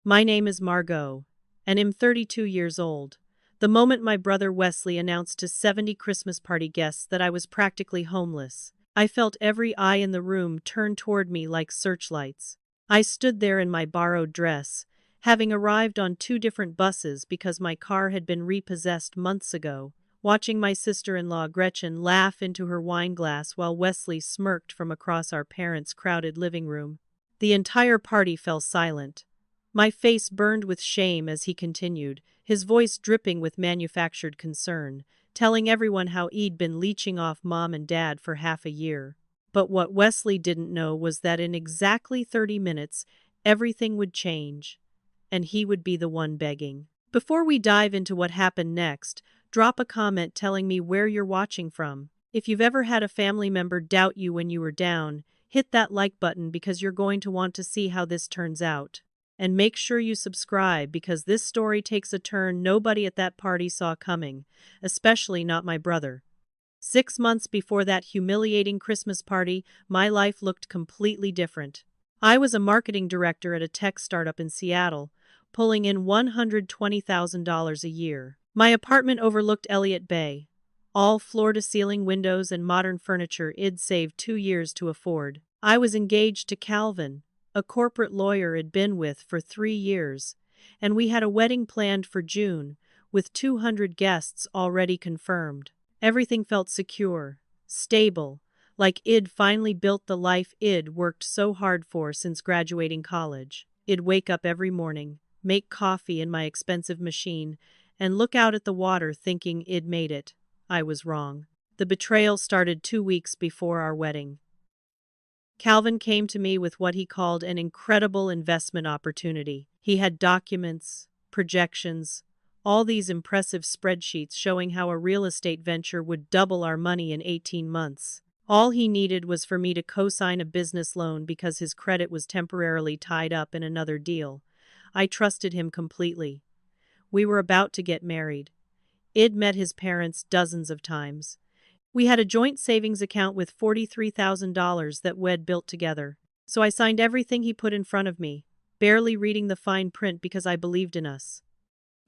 My name is Margot, and I'm 32 years old. The moment my brother Wesley announced to 70 Christmas party guests that I was practically homeless, I felt every eye in the room turn toward me like searchlights. I stood there in my borrowed dress, having arrived on 2 different buses because my car had been repossessed months ago, watching my sister-in-law Gretchen laugh into her wine glass while Wesley smirked from across our parents' crowded living room. The entire party fell silent. My face burned with shame as he continued, his voice dripping with manufactured concern, telling everyone how he'd been leeching off Mom and Dad for half a year. But what Wesley didn't know was that in exactly 30 minutes, everything would change, and he would be the one begging. Before we dive into what happened next, drop a comment telling me where you're watching from. If you've ever had a family member doubt you when you were down, hit that like button because you're going to want to see how this turns out. And make sure you subscribe because this story takes a turn nobody at that party saw coming, especially not my brother. 6 months before that humiliating Christmas party, my life looked completely different. I was a marketing director at a tech startup in Seattle, pulling in $120,000 a year. My apartment overlooked Elliott Bay. All floor-to-ceiling windows and modern furniture I'd saved 2 years to afford. I was engaged to Calvin, a corporate lawyer I'd been with for 3 years, and we had a wedding planned for June, with 200 guests already confirmed. Everything felt secure, stable, like I'd finally built the life I'd worked so hard for since graduating college. I'd wake up every morning, make coffee in my expensive machine, and look out at the water thinking I'd made it. I was wrong. The betrayal started 2 weeks before our wedding. Calvin came to me with what he called an incredible investment opportunity. He had documents, projections, all these impressive spreadsheets showing how a real estate venture would double our money in 18 months. All he needed was for me to co-sign a business loan because his credit was temporarily tied up in another deal. I trusted him completely. We were about to get married. I'd met his parents dozens of times. We had a joint savings account with $43,000 that we'd built together. So I signed everything he put in front of me, barely reading the fine print because I believed in us.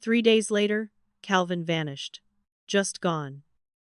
3 days later, Calvin vanished. Just gone.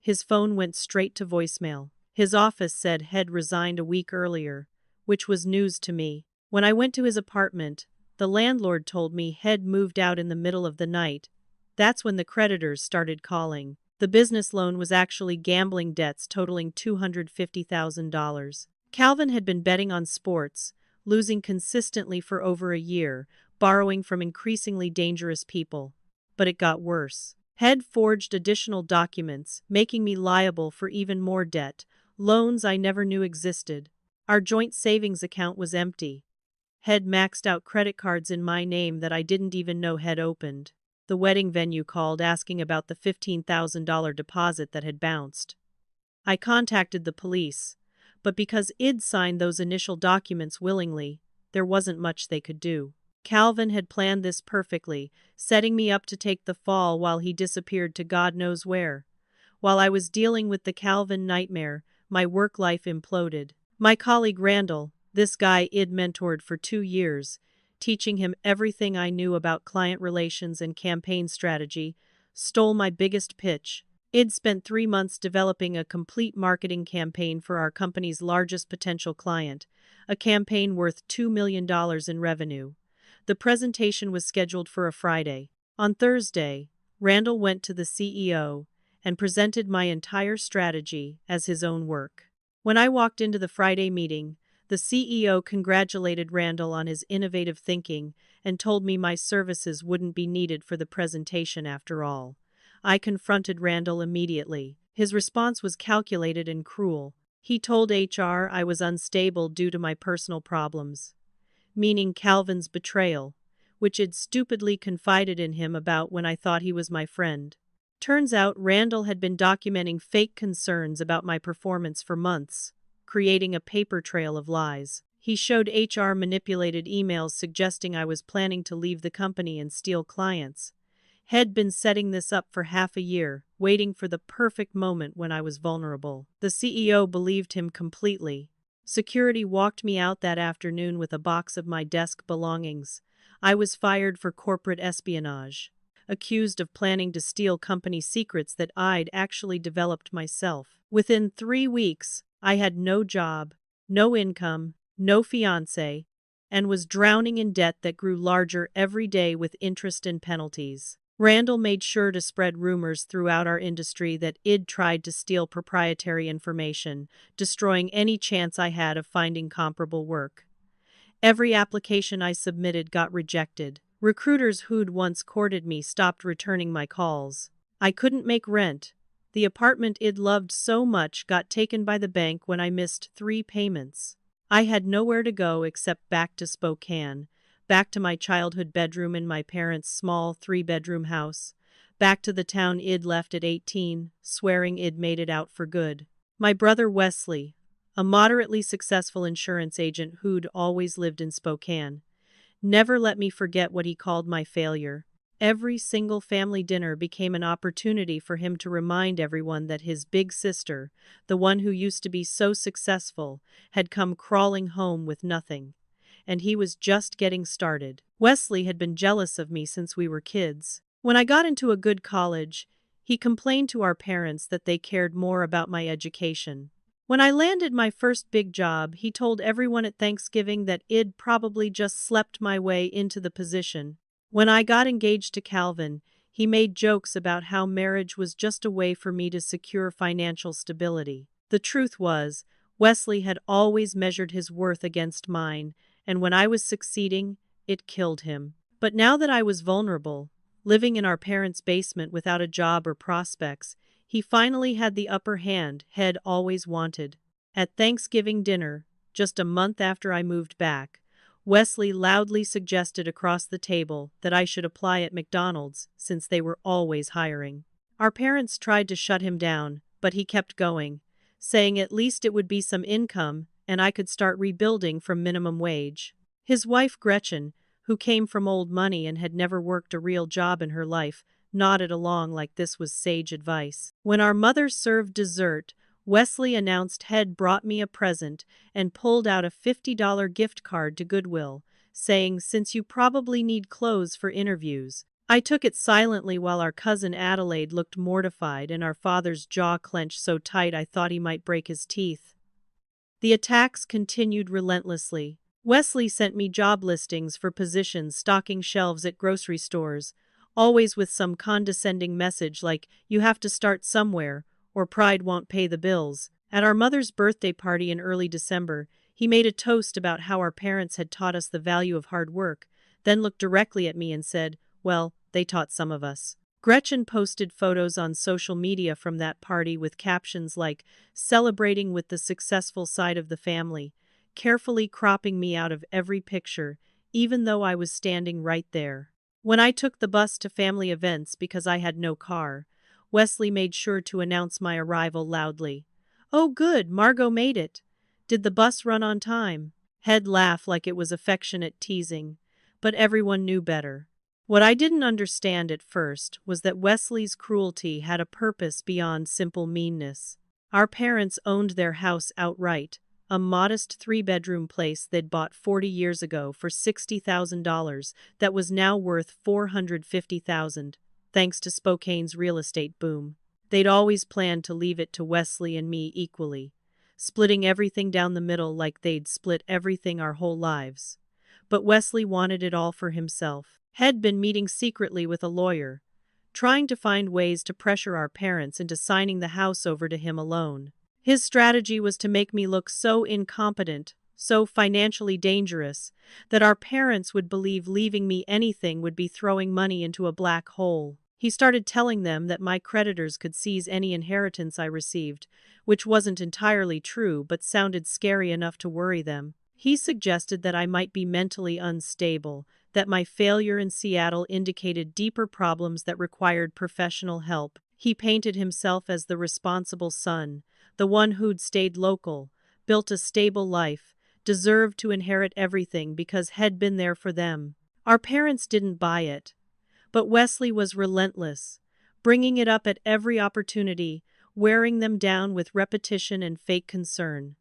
His phone went straight to voicemail. His office said he'd resigned a week earlier, which was news to me. When I went to his apartment, the landlord told me he'd moved out in the middle of the night. That's when the creditors started calling. The business loan was actually gambling debts totaling $250,000. Calvin had been betting on sports, losing consistently for over a year, borrowing from increasingly dangerous people. But it got worse. He'd forged additional documents, making me liable for even more debt, loans I never knew existed. Our joint savings account was empty. He'd maxed out credit cards in my name that I didn't even know he'd opened. The wedding venue called asking about the $15,000 deposit that had bounced. I contacted the police, but because I'd signed those initial documents willingly, there wasn't much they could do. Calvin had planned this perfectly, setting me up to take the fall while he disappeared to God knows where. While I was dealing with the Calvin nightmare, my work life imploded. My colleague Randall, this guy I'd mentored for 2 years, teaching him everything I knew about client relations and campaign strategy, stole my biggest pitch. I'd spent 3 months developing a complete marketing campaign for our company's largest potential client, a campaign worth $2 million in revenue. The presentation was scheduled for a Friday. On Thursday, Randall went to the CEO and presented my entire strategy as his own work. When I walked into the Friday meeting, the CEO congratulated Randall on his innovative thinking and told me my services wouldn't be needed for the presentation after all. I confronted Randall immediately. His response was calculated and cruel. He told HR I was unstable due to my personal problems, meaning Calvin's betrayal, which I'd stupidly confided in him about when I thought he was my friend. Turns out Randall had been documenting fake concerns about my performance for months, creating a paper trail of lies. He showed HR manipulated emails suggesting I was planning to leave the company and steal clients. He'd been setting this up for half a year, waiting for the perfect moment when I was vulnerable. The CEO believed him completely. Security walked me out that afternoon with a box of my desk belongings. I was fired for corporate espionage, accused of planning to steal company secrets that I'd actually developed myself. Within 3 weeks, I had no job, no income, no fiancé, and was drowning in debt that grew larger every day with interest and penalties. Randall made sure to spread rumors throughout our industry that I'd tried to steal proprietary information, destroying any chance I had of finding comparable work. Every application I submitted got rejected. Recruiters who'd once courted me stopped returning my calls. I couldn't make rent. The apartment I'd loved so much got taken by the bank when I missed 3 payments. I had nowhere to go except back to Spokane, back to my childhood bedroom in my parents' small 3-bedroom house, back to the town I'd left at 18, swearing I'd made it out for good. My brother Wesley, a moderately successful insurance agent who'd always lived in Spokane, never let me forget what he called my failure. Every single family dinner became an opportunity for him to remind everyone that his big sister, the one who used to be so successful, had come crawling home with nothing. And he was just getting started. Wesley had been jealous of me since we were kids. When I got into a good college, he complained to our parents that they cared more about my education. When I landed my first big job, he told everyone at Thanksgiving that I'd probably just slept my way into the position. When I got engaged to Calvin, he made jokes about how marriage was just a way for me to secure financial stability. The truth was, Wesley had always measured his worth against mine, and when I was succeeding, it killed him. But now that I was vulnerable, living in our parents' basement without a job or prospects, he finally had the upper hand Head always wanted. At Thanksgiving dinner, just a month after I moved back, Wesley loudly suggested across the table that I should apply at McDonald's since they were always hiring. Our parents tried to shut him down, but he kept going, saying at least it would be some income and I could start rebuilding from minimum wage. His wife Gretchen, who came from old money and had never worked a real job in her life, nodded along like this was sage advice. When our mother served dessert, Wesley announced Head brought me a present and pulled out a $50 gift card to Goodwill, saying, "Since you probably need clothes for interviews." I took it silently while our cousin Adelaide looked mortified and our father's jaw clenched so tight I thought he might break his teeth. The attacks continued relentlessly. Wesley sent me job listings for positions stocking shelves at grocery stores, always with some condescending message like, "You have to start somewhere," or "Pride won't pay the bills." At our mother's birthday party in early December, he made a toast about how our parents had taught us the value of hard work, then looked directly at me and said, "Well, they taught some of us." Gretchen posted photos on social media from that party with captions like, "Celebrating with the successful side of the family," carefully cropping me out of every picture, even though I was standing right there. When I took the bus to family events because I had no car, Wesley made sure to announce my arrival loudly. "Oh good, Margot made it. Did the bus run on time?" Head laughed like it was affectionate teasing, but everyone knew better. What I didn't understand at first was that Wesley's cruelty had a purpose beyond simple meanness. Our parents owned their house outright, a modest 3-bedroom place they'd bought 40 years ago for $60,000 that was now worth $450,000, thanks to Spokane's real estate boom. They'd always planned to leave it to Wesley and me equally, splitting everything down the middle like they'd split everything our whole lives. But Wesley wanted it all for himself. Had been meeting secretly with a lawyer, trying to find ways to pressure our parents into signing the house over to him alone. His strategy was to make me look so incompetent, so financially dangerous, that our parents would believe leaving me anything would be throwing money into a black hole. He started telling them that my creditors could seize any inheritance I received, which wasn't entirely true but sounded scary enough to worry them. He suggested that I might be mentally unstable, that my failure in Seattle indicated deeper problems that required professional help. He painted himself as the responsible son, the one who'd stayed local, built a stable life, deserved to inherit everything because had been there for them. Our parents didn't buy it. But Wesley was relentless, bringing it up at every opportunity, wearing them down with repetition and fake concern.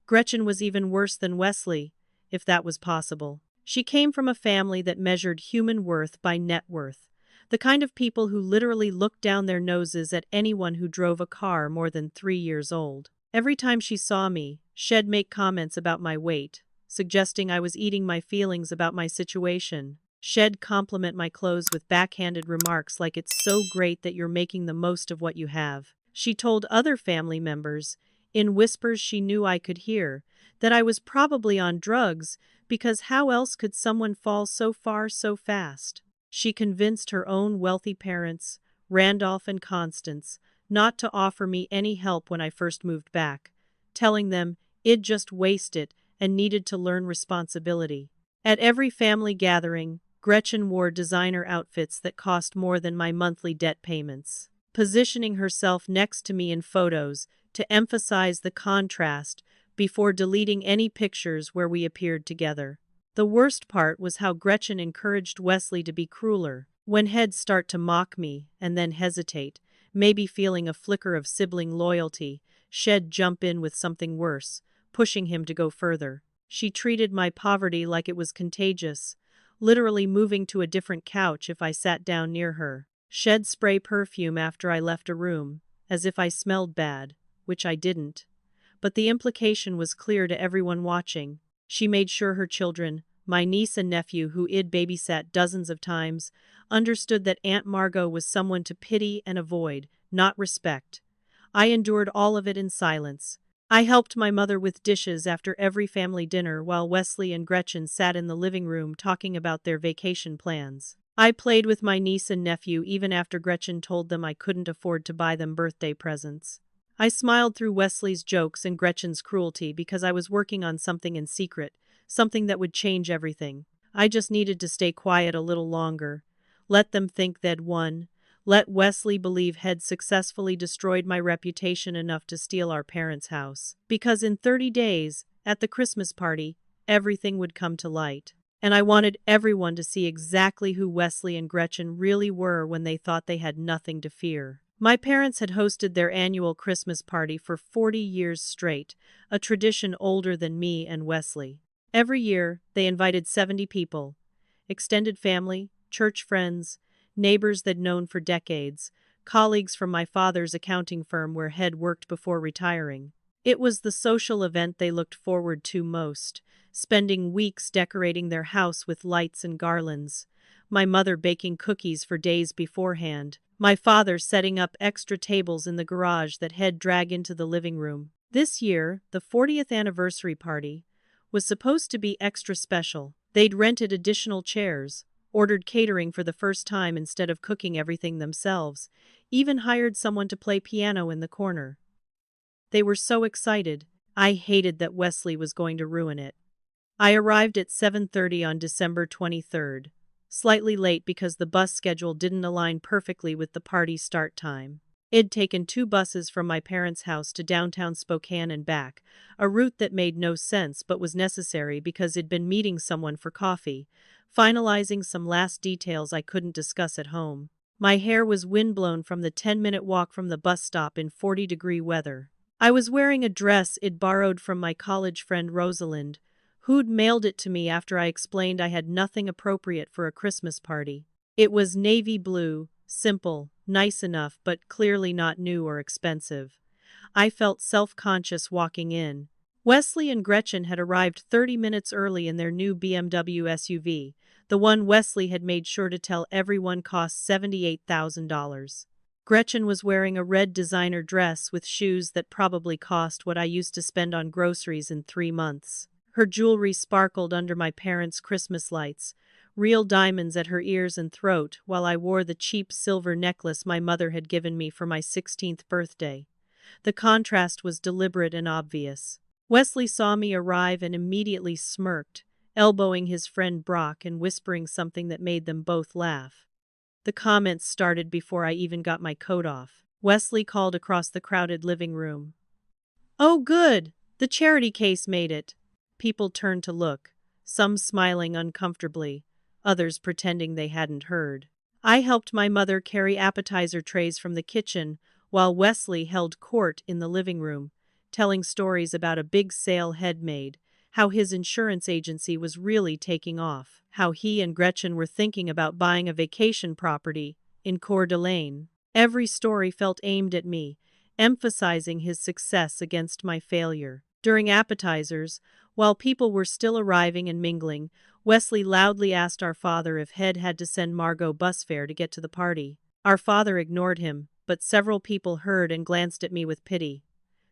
Gretchen was even worse than Wesley, if that was possible. She came from a family that measured human worth by net worth. The kind of people who literally looked down their noses at anyone who drove a car more than 3 years old. Every time she saw me, she'd make comments about my weight, suggesting I was eating my feelings about my situation. She'd compliment my clothes with backhanded remarks like it's so great that you're making the most of what you have. She told other family members, in whispers she knew I could hear, that I was probably on drugs because how else could someone fall so far so fast? She convinced her own wealthy parents, Randolph and Constance, not to offer me any help when I first moved back, telling them I'd just waste it and needed to learn responsibility. At every family gathering, Gretchen wore designer outfits that cost more than my monthly debt payments, positioning herself next to me in photos to emphasize the contrast before deleting any pictures where we appeared together. The worst part was how Gretchen encouraged Wesley to be crueler. When he'd start to mock me and then hesitate, maybe feeling a flicker of sibling loyalty, she'd jump in with something worse, pushing him to go further. She treated my poverty like it was contagious, literally moving to a different couch if I sat down near her. She'd spray perfume after I left a room, as if I smelled bad, which I didn't. But the implication was clear to everyone watching. She made sure her children, my niece and nephew who I'd babysat dozens of times, understood that Aunt Margot was someone to pity and avoid, not respect. I endured all of it in silence. I helped my mother with dishes after every family dinner while Wesley and Gretchen sat in the living room talking about their vacation plans. I played with my niece and nephew even after Gretchen told them I couldn't afford to buy them birthday presents. I smiled through Wesley's jokes and Gretchen's cruelty because I was working on something in secret, something that would change everything. I just needed to stay quiet a little longer. Let them think they'd won. Let Wesley believe he'd successfully destroyed my reputation enough to steal our parents' house. Because in 30 days, at the Christmas party, everything would come to light. And I wanted everyone to see exactly who Wesley and Gretchen really were when they thought they had nothing to fear. My parents had hosted their annual Christmas party for 40 years straight, a tradition older than me and Wesley. Every year, they invited 70 people, extended family, church friends, neighbors they'd known for decades, colleagues from my father's accounting firm where he'd worked before retiring. It was the social event they looked forward to most, spending weeks decorating their house with lights and garlands, my mother baking cookies for days beforehand, my father setting up extra tables in the garage that he'd drag into the living room. This year, the 40th anniversary party, was supposed to be extra special. They'd rented additional chairs, ordered catering for the first time instead of cooking everything themselves, even hired someone to play piano in the corner. They were so excited. I hated that Wesley was going to ruin it. I arrived at 7:30 on December 23rd, slightly late because the bus schedule didn't align perfectly with the party start time. I'd taken 2 buses from my parents' house to downtown Spokane and back, a route that made no sense but was necessary because I'd been meeting someone for coffee, finalizing some last details I couldn't discuss at home. My hair was windblown from the 10-minute walk from the bus stop in 40-degree weather. I was wearing a dress I'd borrowed from my college friend Rosalind, who'd mailed it to me after I explained I had nothing appropriate for a Christmas party. It was navy blue, simple, nice enough but clearly not new or expensive. I felt self-conscious walking in. Wesley and Gretchen had arrived 30 minutes early in their new BMW SUV, the one Wesley had made sure to tell everyone cost $78,000. Gretchen was wearing a red designer dress with shoes that probably cost what I used to spend on groceries in 3 months. Her jewelry sparkled under my parents' Christmas lights, real diamonds at her ears and throat, while I wore the cheap silver necklace my mother had given me for my 16th birthday. The contrast was deliberate and obvious. Wesley saw me arrive and immediately smirked, elbowing his friend Brock and whispering something that made them both laugh. The comments started before I even got my coat off. Wesley called across the crowded living room. "Oh, good! The charity case made it." People turned to look, some smiling uncomfortably, others pretending they hadn't heard. I helped my mother carry appetizer trays from the kitchen while Wesley held court in the living room, telling stories about a big sale he'd made, how his insurance agency was really taking off, how he and Gretchen were thinking about buying a vacation property in Coeur d'Alene. Every story felt aimed at me, emphasizing his success against my failure. During appetizers, while people were still arriving and mingling, Wesley loudly asked our father if Head had to send Margot bus fare to get to the party. Our father ignored him, but several people heard and glanced at me with pity.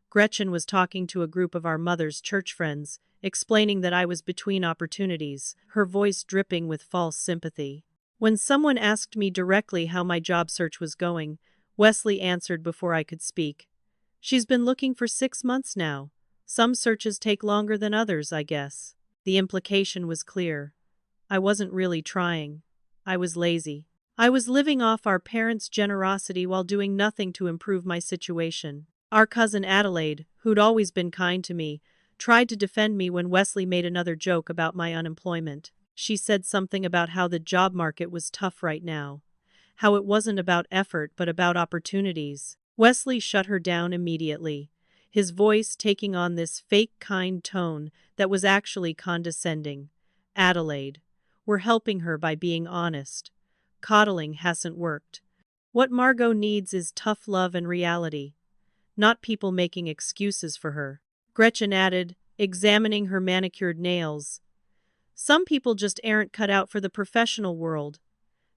Gretchen was talking to a group of our mother's church friends, explaining that I was between opportunities, her voice dripping with false sympathy. When someone asked me directly how my job search was going, Wesley answered before I could speak. "She's been looking for 6 months now. Some searches take longer than others, I guess." The implication was clear. I wasn't really trying. I was lazy. I was living off our parents' generosity while doing nothing to improve my situation. Our cousin Adelaide, who'd always been kind to me, tried to defend me when Wesley made another joke about my unemployment. She said something about how the job market was tough right now, how it wasn't about effort but about opportunities. Wesley shut her down immediately, his voice taking on this fake kind tone that was actually condescending. "Adelaide, we're helping her by being honest. Coddling hasn't worked. What Margot needs is tough love and reality, not people making excuses for her." Gretchen added, examining her manicured nails. "Some people just aren't cut out for the professional world.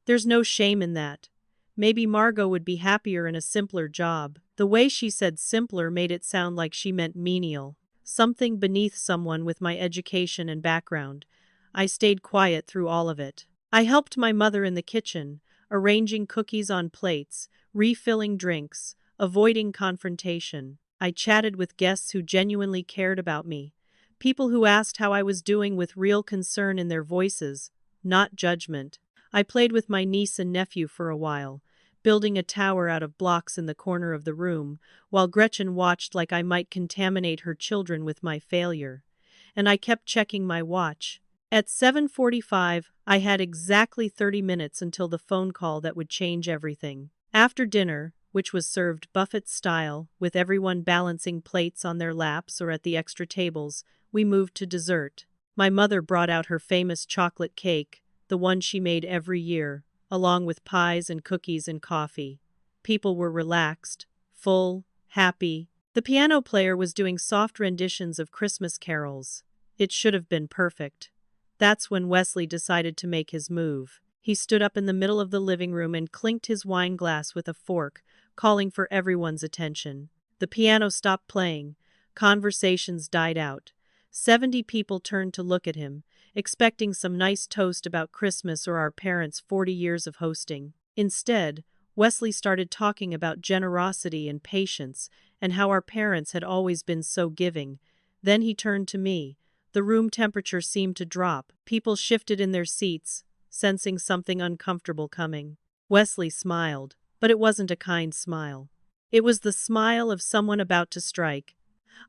There's no shame in that. Maybe Margot would be happier in a simpler job." The way she said simpler made it sound like she meant menial, something beneath someone with my education and background. I stayed quiet through all of it. I helped my mother in the kitchen, arranging cookies on plates, refilling drinks, avoiding confrontation. I chatted with guests who genuinely cared about me, people who asked how I was doing with real concern in their voices, not judgment. I played with my niece and nephew for a while, building a tower out of blocks in the corner of the room, while Gretchen watched like I might contaminate her children with my failure. And I kept checking my watch. At 7:45, I had exactly 30 minutes until the phone call that would change everything. After dinner, which was served buffet style, with everyone balancing plates on their laps or at the extra tables, we moved to dessert. My mother brought out her famous chocolate cake, the one she made every year, along with pies and cookies and coffee. People were relaxed, full, happy. The piano player was doing soft renditions of Christmas carols. It should have been perfect. That's when Wesley decided to make his move. He stood up in the middle of the living room and clinked his wine glass with a fork, calling for everyone's attention. The piano stopped playing. Conversations died out. 70 people turned to look at him, expecting some nice toast about Christmas or our parents' 40 years of hosting. Instead, Wesley started talking about generosity and patience and how our parents had always been so giving. Then he turned to me. The room temperature seemed to drop. People shifted in their seats, sensing something uncomfortable coming. Wesley smiled, but it wasn't a kind smile. It was the smile of someone about to strike.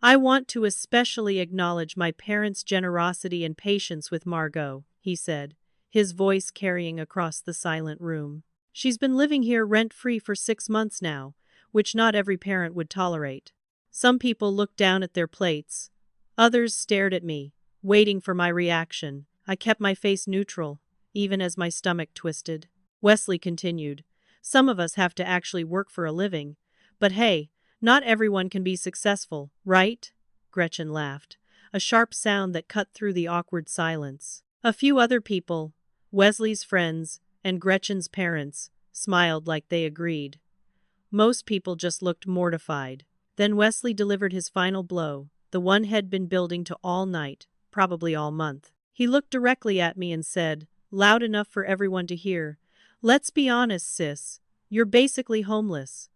"I want to especially acknowledge my parents' generosity and patience with Margot," he said, his voice carrying across the silent room. "She's been living here rent-free for 6 months now, which not every parent would tolerate." Some people looked down at their plates. Others stared at me, waiting for my reaction. I kept my face neutral, even as my stomach twisted. Wesley continued, "Some of us have to actually work for a living. But hey, not everyone can be successful, right?" Gretchen laughed, a sharp sound that cut through the awkward silence. A few other people, Wesley's friends and Gretchen's parents, smiled like they agreed. Most people just looked mortified. Then Wesley delivered his final blow, the one he'd been building to all night, probably all month. He looked directly at me and said, loud enough for everyone to hear, "Let's be honest, sis. You're basically homeless.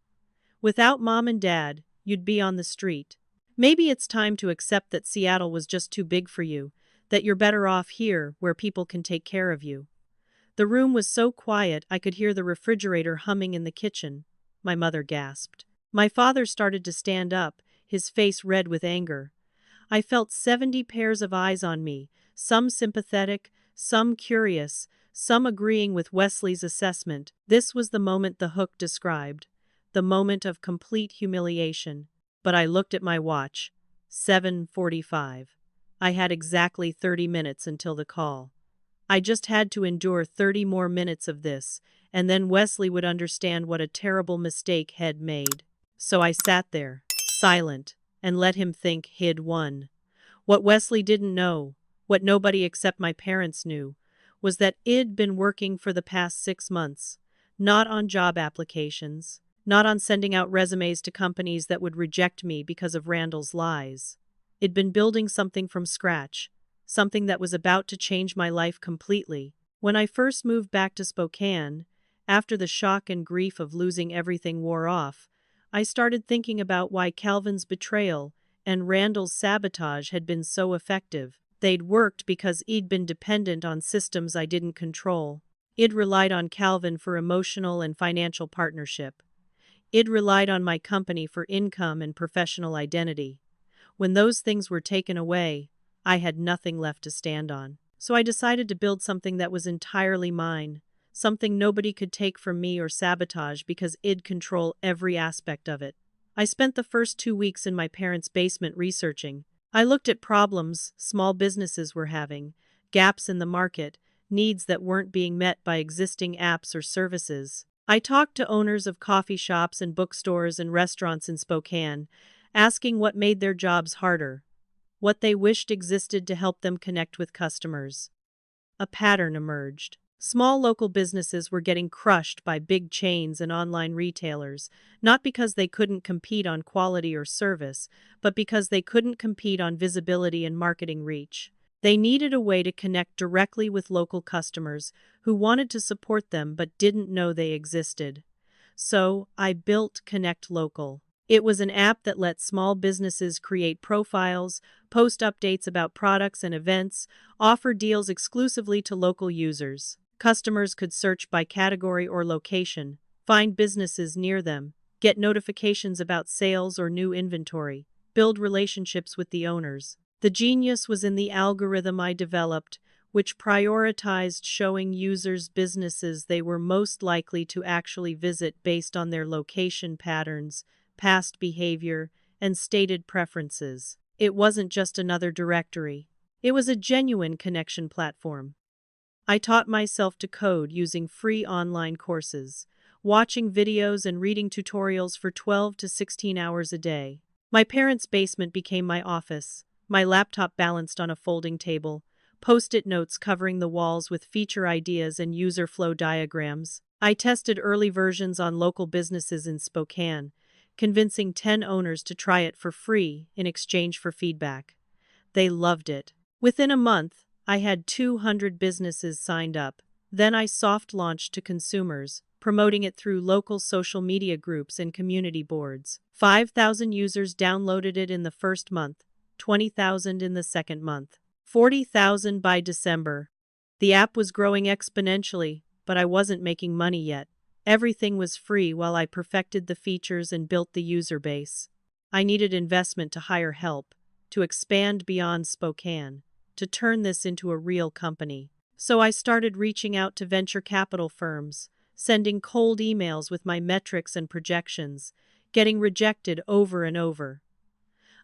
Without mom and dad, you'd be on the street. Maybe it's time to accept that Seattle was just too big for you, that you're better off here where people can take care of you." The room was so quiet I could hear the refrigerator humming in the kitchen. My mother gasped. My father started to stand up, his face red with anger. I felt 70 pairs of eyes on me, some sympathetic, some curious, some agreeing with Wesley's assessment. This was the moment the hook described, the moment of complete humiliation. But I looked at my watch. 7:45. I had exactly 30 minutes until the call. I just had to endure 30 more minutes of this, and then Wesley would understand what a terrible mistake he'd made. So I sat there, silent, and let him think he'd won. What Wesley didn't know, what nobody except my parents knew, was that I'd been working for the past 6 months, not on job applications, not on sending out resumes to companies that would reject me because of Randall's lies. I'd been building something from scratch, something that was about to change my life completely. When I first moved back to Spokane, after the shock and grief of losing everything wore off, I started thinking about why Calvin's betrayal and Randall's sabotage had been so effective. They'd worked because I'd been dependent on systems I didn't control. I'd relied on Calvin for emotional and financial partnership. I'd relied on my company for income and professional identity. When those things were taken away, I had nothing left to stand on. So I decided to build something that was entirely mine, something nobody could take from me or sabotage because I'd control every aspect of it. I spent the first 2 weeks in my parents' basement researching. I looked at problems small businesses were having, gaps in the market, needs that weren't being met by existing apps or services. I talked to owners of coffee shops and bookstores and restaurants in Spokane, asking what made their jobs harder, what they wished existed to help them connect with customers. A pattern emerged. Small local businesses were getting crushed by big chains and online retailers, not because they couldn't compete on quality or service, but because they couldn't compete on visibility and marketing reach. They needed a way to connect directly with local customers who wanted to support them but didn't know they existed. So, I built Connect Local. It was an app that let small businesses create profiles, post updates about products and events, offer deals exclusively to local users. Customers could search by category or location, find businesses near them, get notifications about sales or new inventory, build relationships with the owners. The genius was in the algorithm I developed, which prioritized showing users businesses they were most likely to actually visit based on their location patterns, past behavior, and stated preferences. It wasn't just another directory. It was a genuine connection platform. I taught myself to code using free online courses, watching videos and reading tutorials for 12 to 16 hours a day. My parents' basement became my office, my laptop balanced on a folding table, post-it notes covering the walls with feature ideas and user flow diagrams. I tested early versions on local businesses in Spokane, convincing 10 owners to try it for free in exchange for feedback. They loved it. Within a month, I had 200 businesses signed up. Then I soft launched to consumers, promoting it through local social media groups and community boards. 5,000 users downloaded it in the first month, 20,000 in the second month, 40,000 by December. The app was growing exponentially, but I wasn't making money yet. Everything was free while I perfected the features and built the user base. I needed investment to hire help, to expand beyond Spokane, to turn this into a real company. So I started reaching out to venture capital firms, sending cold emails with my metrics and projections, getting rejected over and over.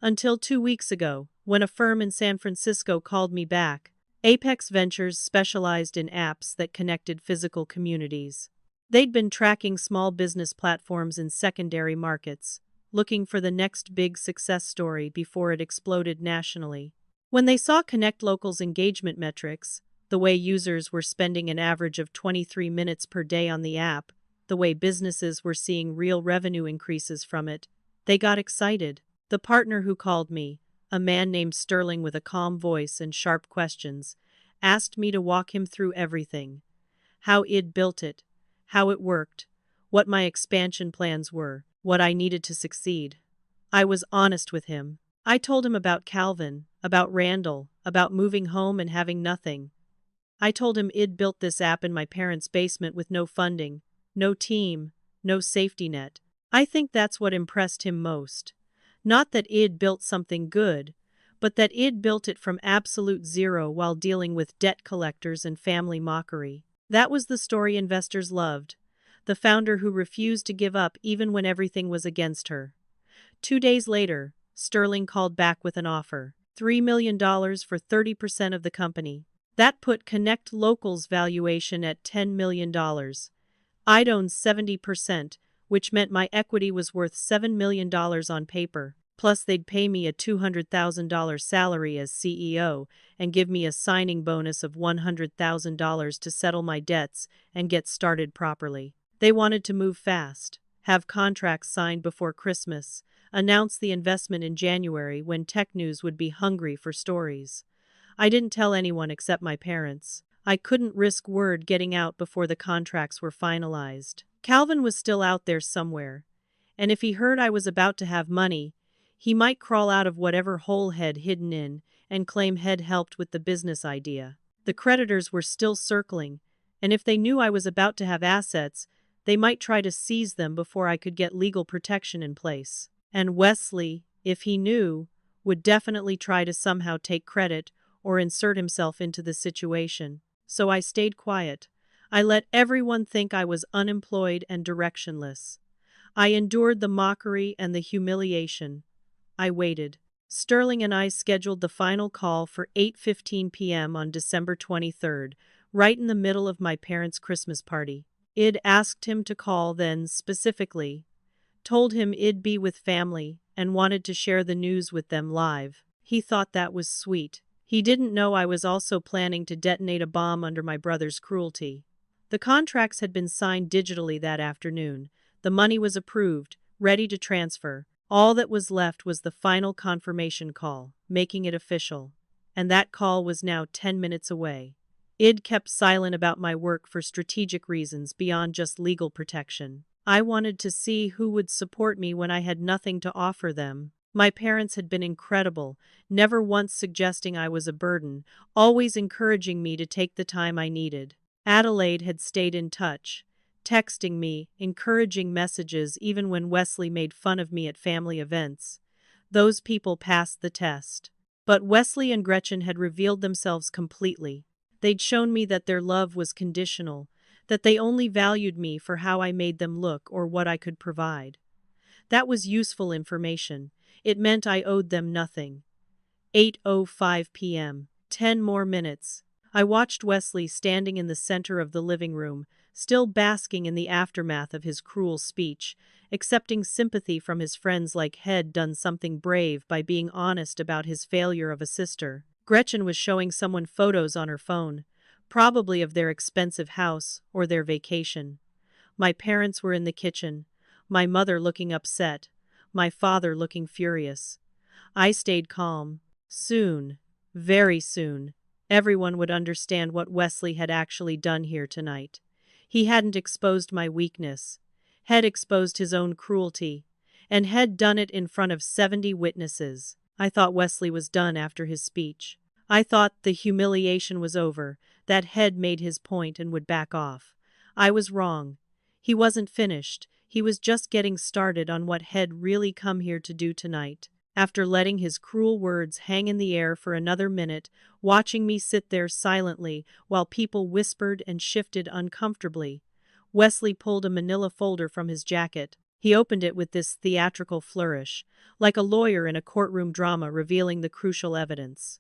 Until 2 weeks ago, when a firm in San Francisco called me back. Apex Ventures specialized in apps that connected physical communities. They'd been tracking small business platforms in secondary markets, looking for the next big success story before it exploded nationally. When they saw Connect Local's engagement metrics, the way users were spending an average of 23 minutes per day on the app, the way businesses were seeing real revenue increases from it, they got excited. The partner who called me, a man named Sterling with a calm voice and sharp questions, asked me to walk him through everything. How I'd built it, how it worked, what my expansion plans were, what I needed to succeed. I was honest with him. I told him about Calvin, about Randall, about moving home and having nothing. I told him I'd built this app in my parents' basement with no funding, no team, no safety net. I think that's what impressed him most. Not that I'd built something good, but that I'd built it from absolute zero while dealing with debt collectors and family mockery. That was the story investors loved, the founder who refused to give up even when everything was against her. 2 days later, Sterling called back with an offer. $3 million for 30% of the company. That put Connect Local's valuation at $10 million. I'd own 70%, which meant my equity was worth $7 million on paper. Plus, they'd pay me a $200,000 salary as CEO and give me a signing bonus of $100,000 to settle my debts and get started properly. They wanted to move fast, have contracts signed before Christmas, announce the investment in January when tech news would be hungry for stories. I didn't tell anyone except my parents. I couldn't risk word getting out before the contracts were finalized. Calvin was still out there somewhere, and if he heard I was about to have money, he might crawl out of whatever hole Head hidden in and claim Head helped with the business idea. The creditors were still circling, and if they knew I was about to have assets, they might try to seize them before I could get legal protection in place. And Wesley, if he knew, would definitely try to somehow take credit or insert himself into the situation. So I stayed quiet. I let everyone think I was unemployed and directionless. I endured the mockery and the humiliation. I waited. Sterling and I scheduled the final call for 8:15 p.m. on December 23rd, right in the middle of my parents' Christmas party. I'd asked him to call then specifically, told him I'd be with family, and wanted to share the news with them live. He thought that was sweet. He didn't know I was also planning to detonate a bomb under my brother's cruelty. The contracts had been signed digitally that afternoon. The money was approved, ready to transfer. All that was left was the final confirmation call, making it official. And that call was now 10 minutes away. I'd kept silent about my work for strategic reasons beyond just legal protection. I wanted to see who would support me when I had nothing to offer them. My parents had been incredible, never once suggesting I was a burden, always encouraging me to take the time I needed. Adelaide had stayed in touch, texting me, encouraging messages even when Wesley made fun of me at family events. Those people passed the test. But Wesley and Gretchen had revealed themselves completely. They'd shown me that their love was conditional, that they only valued me for how I made them look or what I could provide. That was useful information. It meant I owed them nothing. 8:05 p.m. 10 more minutes. I watched Wesley standing in the center of the living room, still basking in the aftermath of his cruel speech, accepting sympathy from his friends like Head done something brave by being honest about his failure of a sister. Gretchen was showing someone photos on her phone, probably of their expensive house or their vacation. My parents were in the kitchen, my mother looking upset, my father looking furious. I stayed calm. Soon, very soon, everyone would understand what Wesley had actually done here tonight. He hadn't exposed my weakness, had exposed his own cruelty, and had done it in front of 70 witnesses. I thought Wesley was done after his speech. I thought the humiliation was over, that Head made his point and would back off. I was wrong. He wasn't finished. He was just getting started on what Head really come here to do tonight. After letting his cruel words hang in the air for another minute, watching me sit there silently while people whispered and shifted uncomfortably, Wesley pulled a manila folder from his jacket. He opened it with this theatrical flourish, like a lawyer in a courtroom drama revealing the crucial evidence.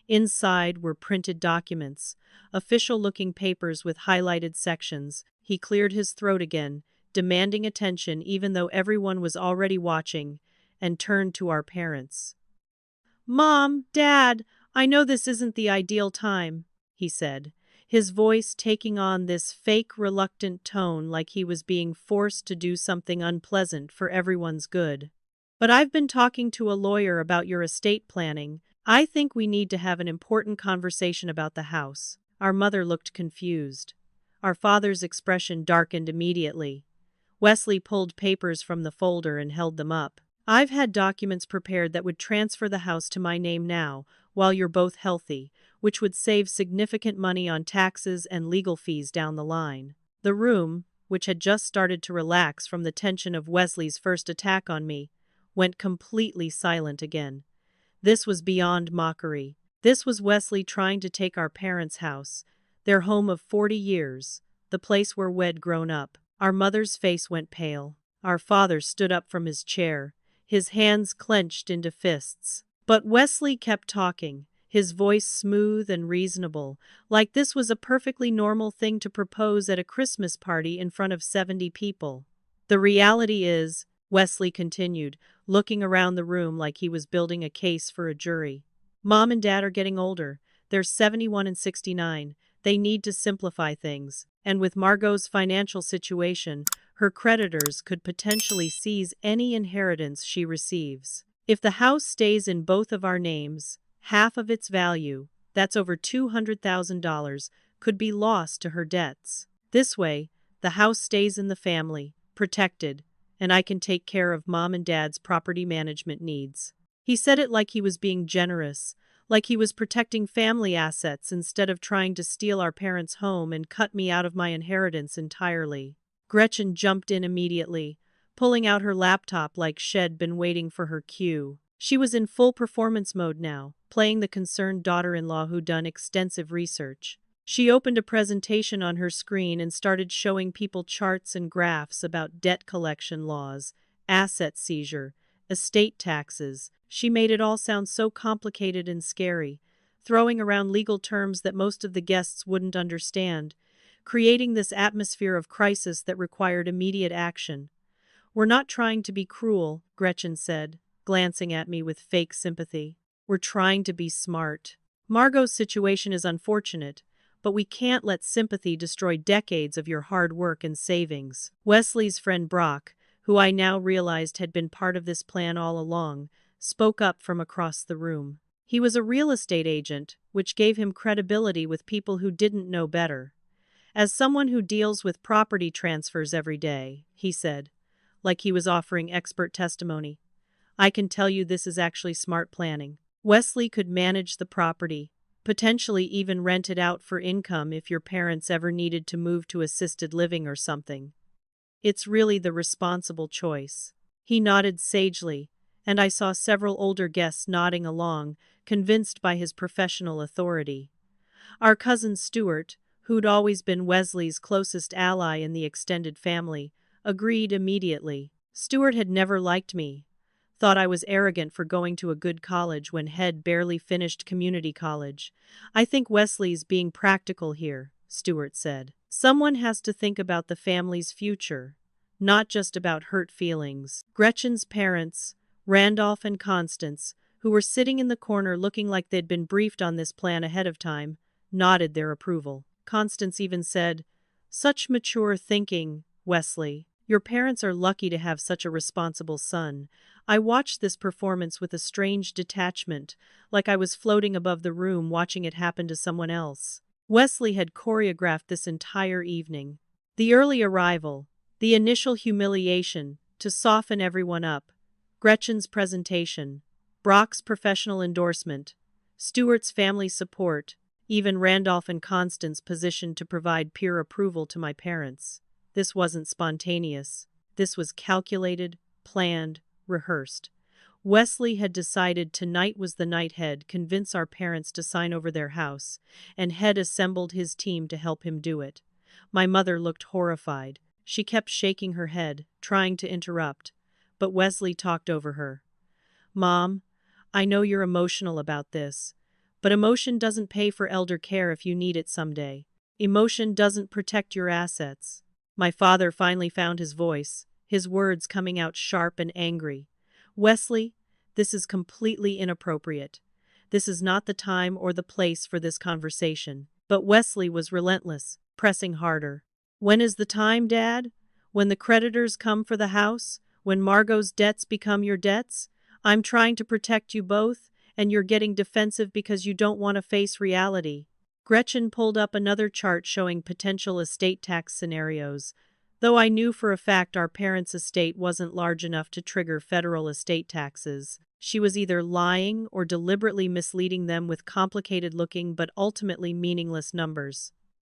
Inside were printed documents, official-looking papers with highlighted sections. He cleared his throat again, demanding attention even though everyone was already watching, and turned to our parents. "Mom, Dad, I know this isn't the ideal time," he said, his voice taking on this fake reluctant tone like he was being forced to do something unpleasant for everyone's good. "But I've been talking to a lawyer about your estate planning. I think we need to have an important conversation about the house." Our mother looked confused. Our father's expression darkened immediately. Wesley pulled papers from the folder and held them up. "I've had documents prepared that would transfer the house to my name now, while you're both healthy, which would save significant money on taxes and legal fees down the line." The room, which had just started to relax from the tension of Wesley's first attack on me, went completely silent again. This was beyond mockery. This was Wesley trying to take our parents' house, their home of 40 years, the place where we'd grown up. Our mother's face went pale. Our father stood up from his chair, his hands clenched into fists. But Wesley kept talking, his voice smooth and reasonable, like this was a perfectly normal thing to propose at a Christmas party in front of 70 people. The reality is, Wesley continued, looking around the room like he was building a case for a jury. Mom and Dad are getting older. They're 71 and 69. They need to simplify things. And with Margot's financial situation, her creditors could potentially seize any inheritance she receives. If the house stays in both of our names, half of its value, that's over $200,000, could be lost to her debts. This way, the house stays in the family, protected, and I can take care of Mom and Dad's property management needs. He said it like he was being generous, like he was protecting family assets instead of trying to steal our parents' home and cut me out of my inheritance entirely. Gretchen jumped in immediately, pulling out her laptop like she'd been waiting for her cue. She was in full performance mode now, playing the concerned daughter-in-law who'd done extensive research. She opened a presentation on her screen and started showing people charts and graphs about debt collection laws, asset seizure, estate taxes. She made it all sound so complicated and scary, throwing around legal terms that most of the guests wouldn't understand, creating this atmosphere of crisis that required immediate action. "We're not trying to be cruel," Gretchen said, glancing at me with fake sympathy. "We're trying to be smart. Margot's situation is unfortunate, but we can't let sympathy destroy decades of your hard work and savings." Wesley's friend Brock, who I now realized had been part of this plan all along, spoke up from across the room. He was a real estate agent, which gave him credibility with people who didn't know better. "As someone who deals with property transfers every day," he said, like he was offering expert testimony, "I can tell you this is actually smart planning. Wesley could manage the property, potentially even rent it out for income if your parents ever needed to move to assisted living or something. It's really the responsible choice." He nodded sagely, and I saw several older guests nodding along, convinced by his professional authority. Our cousin Stuart, who'd always been Wesley's closest ally in the extended family, agreed immediately. Stuart had never liked me, thought I was arrogant for going to a good college when Head barely finished community college. "I think Wesley's being practical here," Stuart said. "Someone has to think about the family's future, not just about hurt feelings." Gretchen's parents, Randolph and Constance, who were sitting in the corner looking like they'd been briefed on this plan ahead of time, nodded their approval. Constance even said, "Such mature thinking, Wesley. Your parents are lucky to have such a responsible son." I watched this performance with a strange detachment, like I was floating above the room watching it happen to someone else. Wesley had choreographed this entire evening. The early arrival, the initial humiliation, to soften everyone up, Gretchen's presentation, Brock's professional endorsement, Stuart's family support, even Randolph and Constance positioned to provide peer approval to my parents. This wasn't spontaneous. This was calculated, planned, rehearsed. Wesley had decided tonight was the night He'd convince our parents to sign over their house, and He'd assembled his team to help him do it. My mother looked horrified. She kept shaking her head, trying to interrupt, but Wesley talked over her. "Mom, I know you're emotional about this, but emotion doesn't pay for elder care if you need it someday. Emotion doesn't protect your assets." My father finally found his voice, his words coming out sharp and angry. "Wesley, this is completely inappropriate. This is not the time or the place for this conversation." But Wesley was relentless, pressing harder. "When is the time, Dad? When the creditors come for the house? When Margot's debts become your debts? I'm trying to protect you both, and you're getting defensive because you don't want to face reality." Gretchen pulled up another chart showing potential estate tax scenarios. Though I knew for a fact our parents' estate wasn't large enough to trigger federal estate taxes, she was either lying or deliberately misleading them with complicated-looking but ultimately meaningless numbers.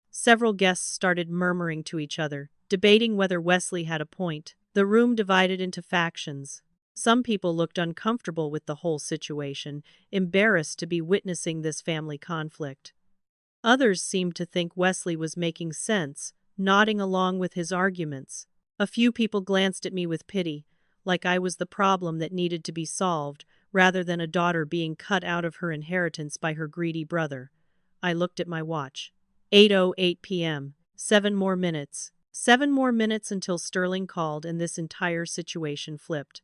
Several guests started murmuring to each other, debating whether Wesley had a point. The room divided into factions. Some people looked uncomfortable with the whole situation, embarrassed to be witnessing this family conflict. Others seemed to think Wesley was making sense, nodding along with his arguments. A few people glanced at me with pity, like I was the problem that needed to be solved, rather than a daughter being cut out of her inheritance by her greedy brother. I looked at my watch. 8:08 p.m. 7 more minutes. 7 more minutes until Sterling called and this entire situation flipped.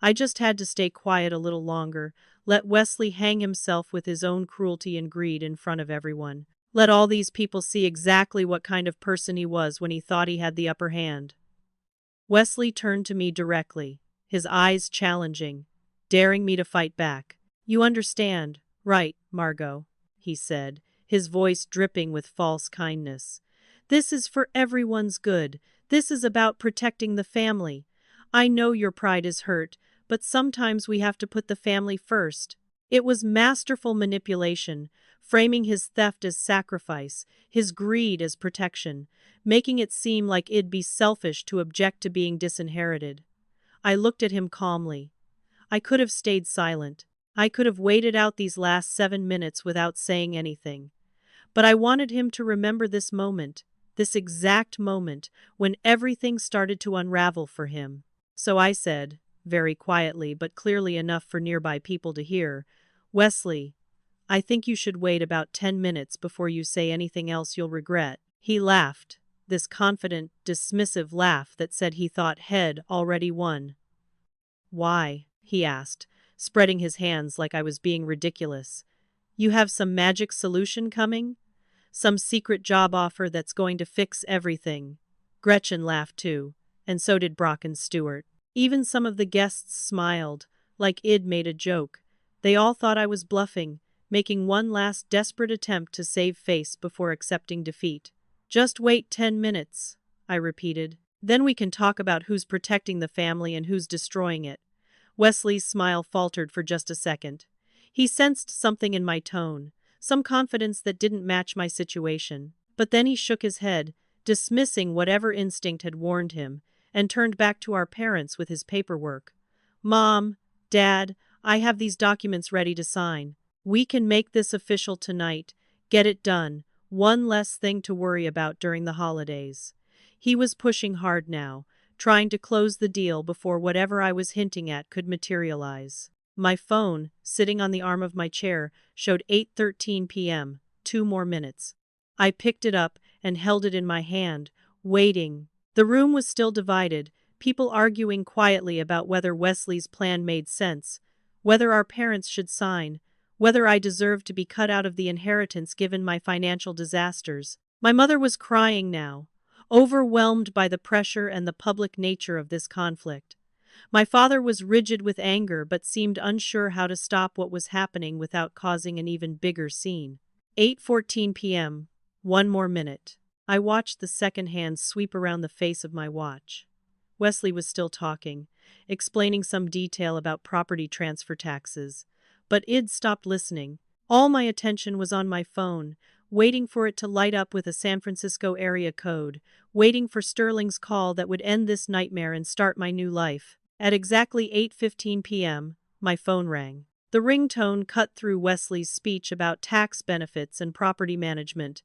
I just had to stay quiet a little longer, let Wesley hang himself with his own cruelty and greed in front of everyone. Let all these people see exactly what kind of person he was when he thought he had the upper hand. Wesley turned to me directly, his eyes challenging, daring me to fight back. "You understand, right, Margot?" he said, his voice dripping with false kindness. "This is for everyone's good. This is about protecting the family. I know your pride is hurt, but sometimes we have to put the family first." It was masterful manipulation, framing his theft as sacrifice, his greed as protection, making it seem like it'd be selfish to object to being disinherited. I looked at him calmly. I could have stayed silent. I could have waited out these last 7 minutes without saying anything. But I wanted him to remember this moment, this exact moment, when everything started to unravel for him. So I said, very quietly but clearly enough for nearby people to hear, "Wesley, I think you should wait about 10 minutes before you say anything else you'll regret." He laughed, this confident, dismissive laugh that said he thought head already won. "Why?" he asked, spreading his hands like I was being ridiculous. "You have some magic solution coming? Some secret job offer that's going to fix everything?" Gretchen laughed too, and so did Brock and Stewart. Even some of the guests smiled, like I'd made a joke. They all thought I was bluffing, making one last desperate attempt to save face before accepting defeat. "Just wait 10 minutes, I repeated. "Then we can talk about who's protecting the family and who's destroying it." Wesley's smile faltered for just a second. He sensed something in my tone, some confidence that didn't match my situation. But then he shook his head, dismissing whatever instinct had warned him, and turned back to our parents with his paperwork. "Mom, Dad, I have these documents ready to sign. We can make this official tonight. Get it done. One less thing to worry about during the holidays." He was pushing hard now, trying to close the deal before whatever I was hinting at could materialize. My phone, sitting on the arm of my chair, showed 8:13 p.m., 2 more minutes. I picked it up and held it in my hand, waiting. The room was still divided, people arguing quietly about whether Wesley's plan made sense, whether our parents should sign, whether I deserved to be cut out of the inheritance given my financial disasters. My mother was crying now, overwhelmed by the pressure and the public nature of this conflict. My father was rigid with anger but seemed unsure how to stop what was happening without causing an even bigger scene. 8:14 p.m. 1 more minute. I watched the second hand sweep around the face of my watch. Wesley was still talking, explaining some detail about property transfer taxes, but I'd stopped listening. All my attention was on my phone, waiting for it to light up with a San Francisco area code, waiting for Sterling's call that would end this nightmare and start my new life. At exactly 8:15 p.m., my phone rang. The ringtone cut through Wesley's speech about tax benefits and property management.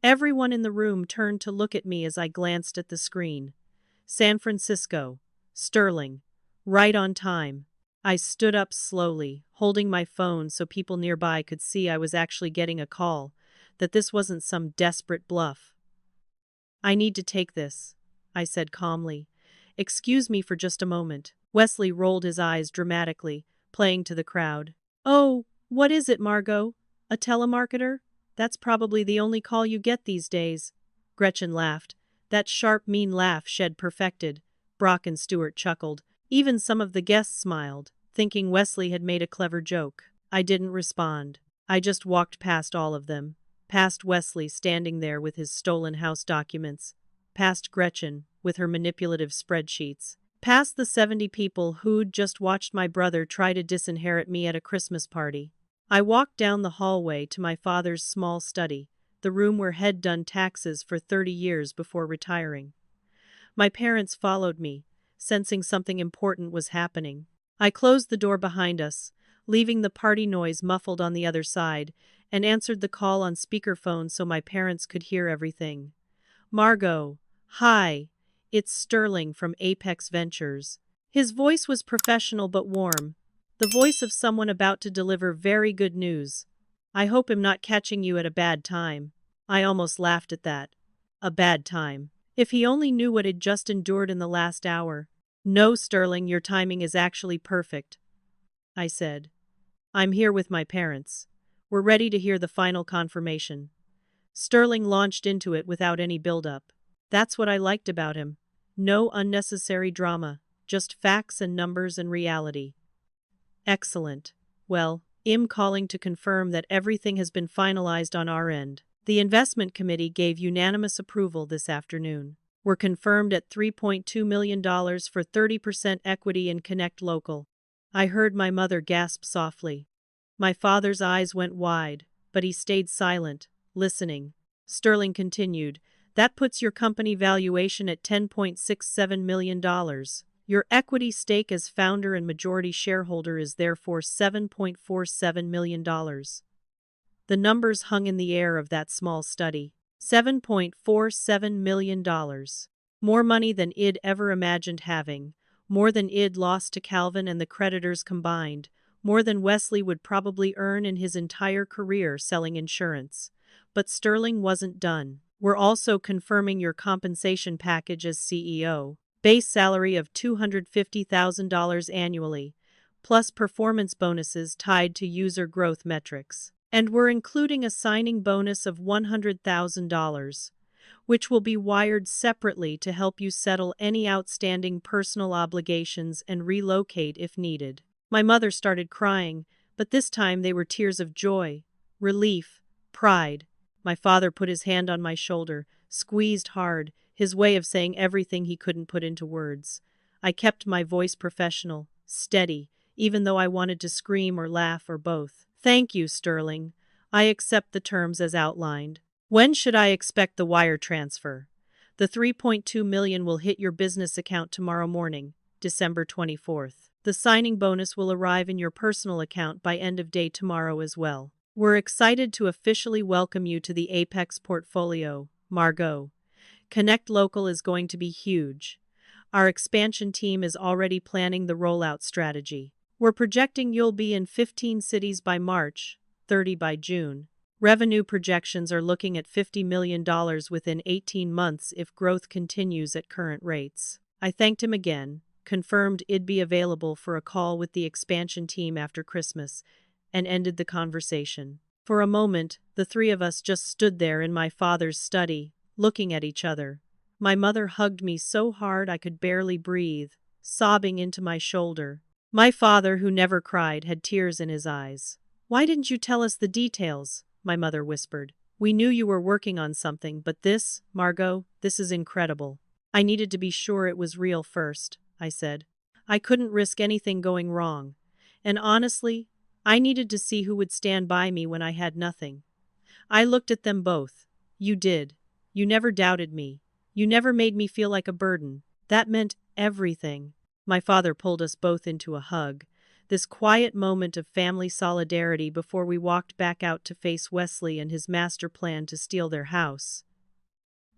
Everyone in the room turned to look at me as I glanced at the screen. San Francisco. Sterling. Right on time. I stood up slowly, holding my phone so people nearby could see I was actually getting a call, that this wasn't some desperate bluff. "I need to take this," I said calmly. "Excuse me for just a moment." Wesley rolled his eyes dramatically, playing to the crowd. "Oh, what is it, Margot? A telemarketer? That's probably the only call you get these days." Gretchen laughed. That sharp, mean laugh she'd perfected. Brock and Stewart chuckled. Even some of the guests smiled, thinking Wesley had made a clever joke. I didn't respond. I just walked past all of them. Past Wesley standing there with his stolen house documents. Past Gretchen with her manipulative spreadsheets. Past the 70 people who'd just watched my brother try to disinherit me at a Christmas party. I walked down the hallway to my father's small study, the room where he'd done taxes for 30 years before retiring. My parents followed me, sensing something important was happening. I closed the door behind us, leaving the party noise muffled on the other side, and answered the call on speakerphone so my parents could hear everything. "Margot, hi. It's Sterling from Apex Ventures." His voice was professional but warm, the voice of someone about to deliver very good news. I hope I'm not catching you at a bad time. I almost laughed at that. A bad time. If he only knew what he'd just endured in the last hour. No, Sterling, your timing is actually perfect, I said. I'm here with my parents. We're ready to hear the final confirmation. Sterling launched into it without any build-up. That's what I liked about him. No unnecessary drama, just facts and numbers and reality. Excellent. Well, I'm calling to confirm that everything has been finalized on our end. The investment committee gave unanimous approval this afternoon. We're confirmed at $3.2 million for 30% equity in Connect Local. I heard my mother gasp softly. My father's eyes went wide, but he stayed silent, listening. Sterling continued, that puts your company valuation at $10.67 million. Your equity stake as founder and majority shareholder is therefore $7.47 million. The numbers hung in the air of that small study. $7.47 million. More money than Id ever imagined having. More than Id lost to Calvin and the creditors combined. More than Wesley would probably earn in his entire career selling insurance. But Sterling wasn't done. We're also confirming your compensation package as CEO. Base salary of $250,000 annually, plus performance bonuses tied to user growth metrics. And we're including a signing bonus of $100,000, which will be wired separately to help you settle any outstanding personal obligations and relocate if needed. My mother started crying, but this time they were tears of joy, relief, pride. My father put his hand on my shoulder, squeezed hard, his way of saying everything he couldn't put into words. I kept my voice professional, steady, even though I wanted to scream or laugh or both. Thank you, Sterling. I accept the terms as outlined. When should I expect the wire transfer? The $3.2 million will hit your business account tomorrow morning, December 24th. The signing bonus will arrive in your personal account by end of day tomorrow as well. We're excited to officially welcome you to the Apex portfolio, Margot. Connect Local is going to be huge. Our expansion team is already planning the rollout strategy. We're projecting you'll be in 15 cities by March, 30 by June. Revenue projections are looking at $50 million within 18 months if growth continues at current rates. I thanked him again, confirmed I'd be available for a call with the expansion team after Christmas, and ended the conversation. For a moment, the three of us just stood there in my father's study, looking at each other. My mother hugged me so hard I could barely breathe, sobbing into my shoulder. My father, who never cried, had tears in his eyes. Why didn't you tell us the details? My mother whispered. We knew you were working on something, but this, Margot, this is incredible. I needed to be sure it was real first, I said. I couldn't risk anything going wrong. And honestly, I needed to see who would stand by me when I had nothing. I looked at them both. You did. You never doubted me. You never made me feel like a burden. That meant everything. My father pulled us both into a hug, this quiet moment of family solidarity before we walked back out to face Wesley and his master plan to steal their house.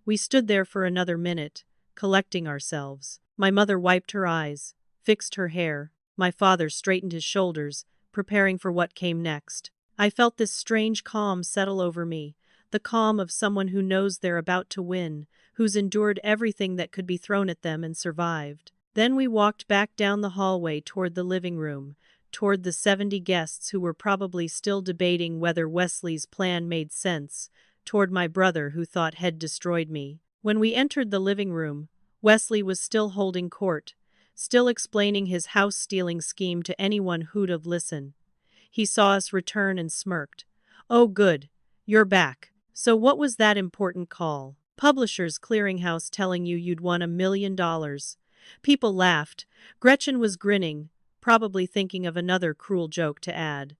We stood there for another minute, collecting ourselves. My mother wiped her eyes, fixed her hair. My father straightened his shoulders, preparing for what came next. I felt this strange calm settle over me, the calm of someone who knows they're about to win, who's endured everything that could be thrown at them and survived. Then we walked back down the hallway toward the living room, toward the 70 guests who were probably still debating whether Wesley's plan made sense, toward my brother who thought he'd destroyed me. When we entered the living room, Wesley was still holding court, still explaining his house-stealing scheme to anyone who'd listen. He saw us return and smirked. Oh good, you're back. So what was that important call? Publishers Clearinghouse telling you you'd won $1 million. People laughed. Gretchen was grinning, probably thinking of another cruel joke to add.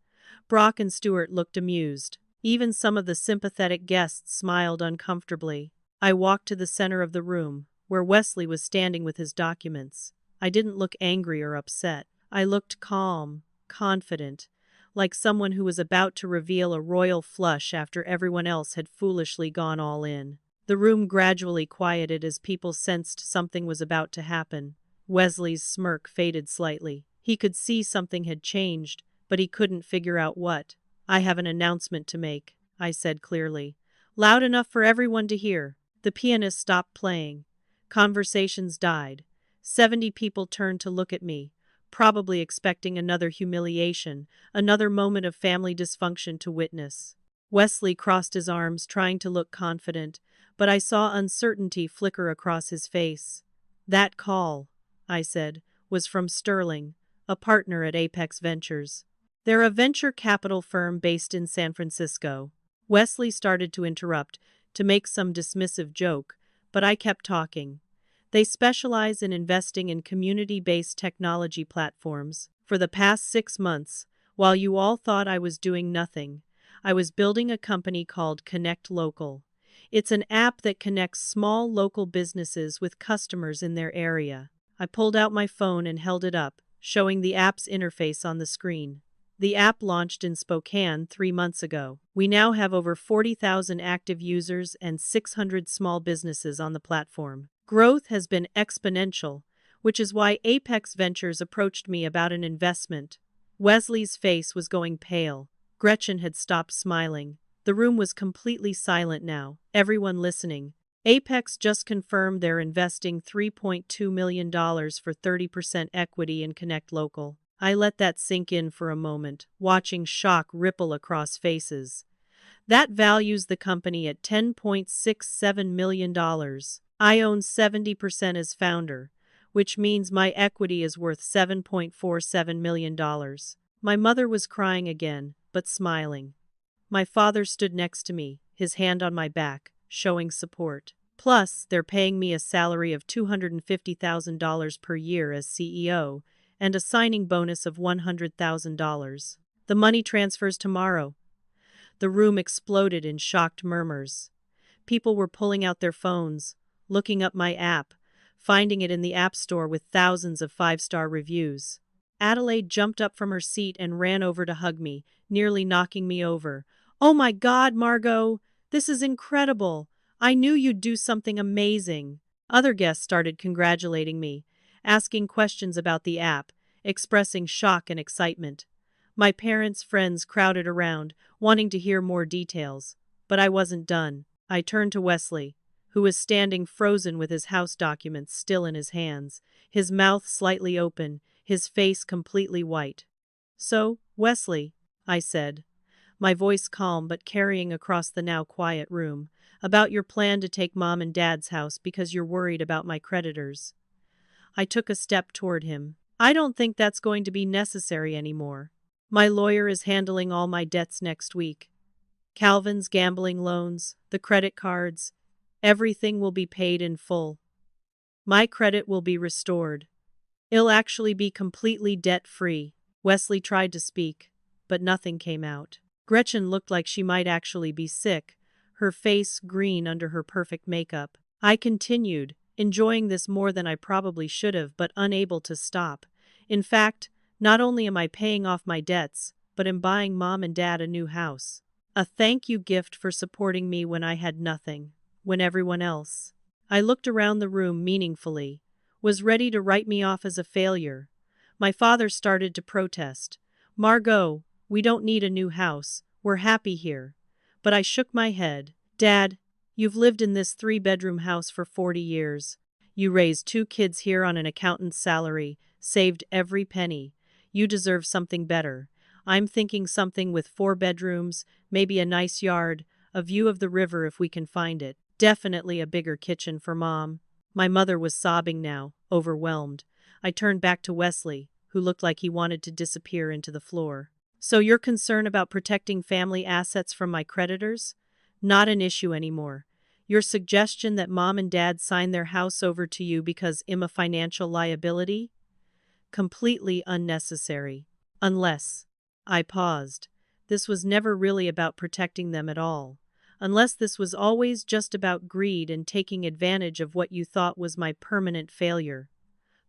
Brock and Stuart looked amused. Even some of the sympathetic guests smiled uncomfortably. I walked to the center of the room, where Wesley was standing with his documents. I didn't look angry or upset. I looked calm, confident, like someone who was about to reveal a royal flush after everyone else had foolishly gone all in. The room gradually quieted as people sensed something was about to happen. Wesley's smirk faded slightly. He could see something had changed, but he couldn't figure out what. I have an announcement to make, I said clearly. Loud enough for everyone to hear. The pianist stopped playing. Conversations died. 70 people turned to look at me, probably expecting another humiliation, another moment of family dysfunction to witness. Wesley crossed his arms, trying to look confident, but I saw uncertainty flicker across his face. That call, I said, was from Sterling, a partner at Apex Ventures. They're a venture capital firm based in San Francisco. Wesley started to interrupt, to make some dismissive joke, but I kept talking. They specialize in investing in community-based technology platforms. For the past 6 months, while you all thought I was doing nothing, I was building a company called Connect Local. It's an app that connects small local businesses with customers in their area. I pulled out my phone and held it up, showing the app's interface on the screen. The app launched in Spokane 3 months ago. We now have over 40,000 active users and 600 small businesses on the platform. Growth has been exponential, which is why Apex Ventures approached me about an investment. Wesley's face was going pale. Gretchen had stopped smiling. The room was completely silent now, everyone listening. Apex just confirmed they're investing $3.2 million for 30% equity in Connect Local. I let that sink in for a moment, watching shock ripple across faces. That values the company at $10.67 million. I own 70% as founder, which means my equity is worth $7.47 million. My mother was crying again, but smiling. My father stood next to me, his hand on my back, showing support. Plus, they're paying me a salary of $250,000 per year as CEO, and a signing bonus of $100,000. The money transfers tomorrow. The room exploded in shocked murmurs. People were pulling out their phones, looking up my app, finding it in the App Store with thousands of 5-star reviews. Adelaide jumped up from her seat and ran over to hug me, nearly knocking me over. "Oh my God, Margot! This is incredible! I knew you'd do something amazing." Other guests started congratulating me, asking questions about the app, expressing shock and excitement. My parents' friends crowded around, wanting to hear more details. But I wasn't done. I turned to Wesley, who was standing frozen with his house documents still in his hands, his mouth slightly open, his face completely white. "So, Wesley," I said, my voice calm but carrying across the now quiet room, "about your plan to take Mom and Dad's house because you're worried about my creditors." I took a step toward him. "I don't think that's going to be necessary anymore. My lawyer is handling all my debts next week. Calvin's gambling loans, the credit cards, everything will be paid in full. My credit will be restored. It'll actually be completely debt-free." Wesley tried to speak, but nothing came out. Gretchen looked like she might actually be sick, her face green under her perfect makeup. I continued, enjoying this more than I probably should have, but unable to stop. In fact, not only am I paying off my debts, but am buying Mom and Dad a new house. A thank you gift for supporting me when I had nothing, when everyone else. I looked around the room meaningfully, was ready to write me off as a failure. My father started to protest. "Margot, we don't need a new house, we're happy here." But I shook my head. "Dad, you've lived in this 3-bedroom house for 40 years. You raised 2 kids here on an accountant's salary, saved every penny. You deserve something better. I'm thinking something with 4 bedrooms, maybe a nice yard, a view of the river if we can find it. Definitely a bigger kitchen for Mom." My mother was sobbing now, overwhelmed. I turned back to Wesley, who looked like he wanted to disappear into the floor. "So you're concerned about protecting family assets from my creditors? Not an issue anymore. Your suggestion that Mom and Dad sign their house over to you because I'm a financial liability? Completely unnecessary. Unless..." I paused. This was never really about protecting them at all. Unless this was always just about greed and taking advantage of what you thought was my permanent failure.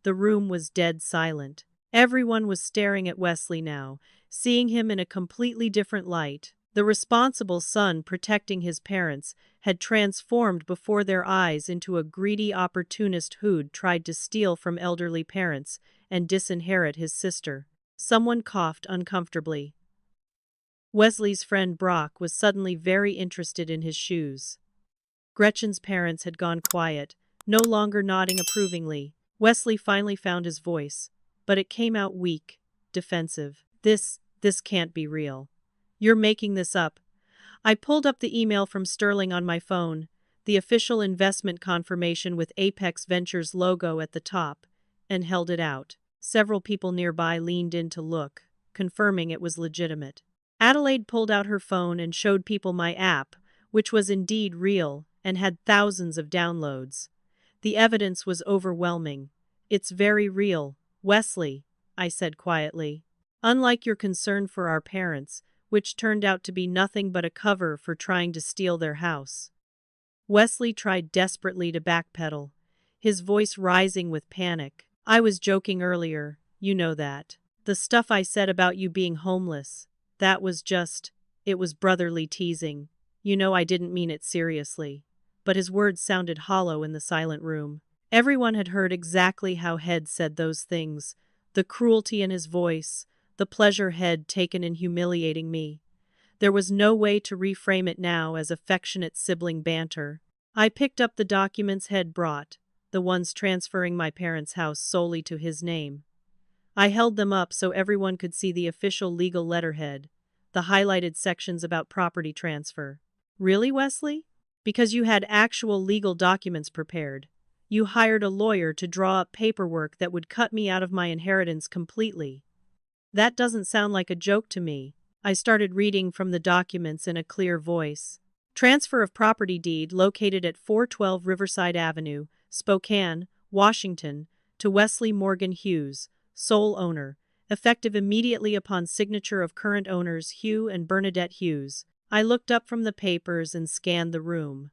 The room was dead silent. Everyone was staring at Wesley now, seeing him in a completely different light. The responsible son protecting his parents had transformed before their eyes into a greedy opportunist who'd tried to steal from elderly parents and disinherit his sister. Someone coughed uncomfortably. Wesley's friend Brock was suddenly very interested in his shoes. Gretchen's parents had gone quiet, no longer nodding approvingly. Wesley finally found his voice, but it came out weak, defensive. This can't be real. You're making this up. I pulled up the email from Sterling on my phone, the official investment confirmation with Apex Ventures logo at the top, and held it out. Several people nearby leaned in to look, confirming it was legitimate. Adelaide pulled out her phone and showed people my app, which was indeed real and had thousands of downloads. The evidence was overwhelming. It's very real, Wesley, I said quietly. Unlike your concern for our parents, which turned out to be nothing but a cover for trying to steal their house. Wesley tried desperately to backpedal, his voice rising with panic. I was joking earlier, you know that. The stuff I said about you being homeless, it was brotherly teasing. You know I didn't mean it seriously. But his words sounded hollow in the silent room. Everyone had heard exactly how Head said those things, the cruelty in his voice, the pleasure Head taken in humiliating me. There was no way to reframe it now as affectionate sibling banter. I picked up the documents Head brought, the ones transferring my parents' house solely to his name. I held them up so everyone could see the official legal letterhead, the highlighted sections about property transfer. Really, Wesley? Because you had actual legal documents prepared. You hired a lawyer to draw up paperwork that would cut me out of my inheritance completely. That doesn't sound like a joke to me. I started reading from the documents in a clear voice. Transfer of property deed located at 412 Riverside Avenue, Spokane, Washington, to Wesley Morgan Hughes, sole owner, effective immediately upon signature of current owners Hugh and Bernadette Hughes. I looked up from the papers and scanned the room.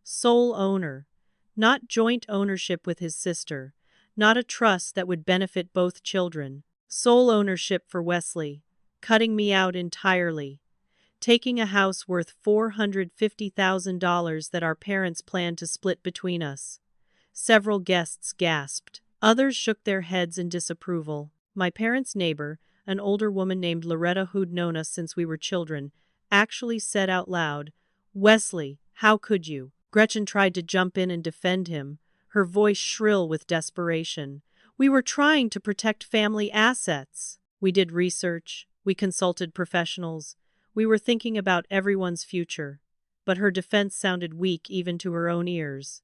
Sole owner. Not joint ownership with his sister. Not a trust that would benefit both children. Sole ownership for Wesley. Cutting me out entirely. Taking a house worth $450,000 that our parents planned to split between us. Several guests gasped. Others shook their heads in disapproval. My parents' neighbor, an older woman named Loretta who'd known us since we were children, actually said out loud, "Wesley, how could you?" Gretchen tried to jump in and defend him, her voice shrill with desperation. "We were trying to protect family assets. We did research, we consulted professionals, we were thinking about everyone's future." But her defense sounded weak even to her own ears.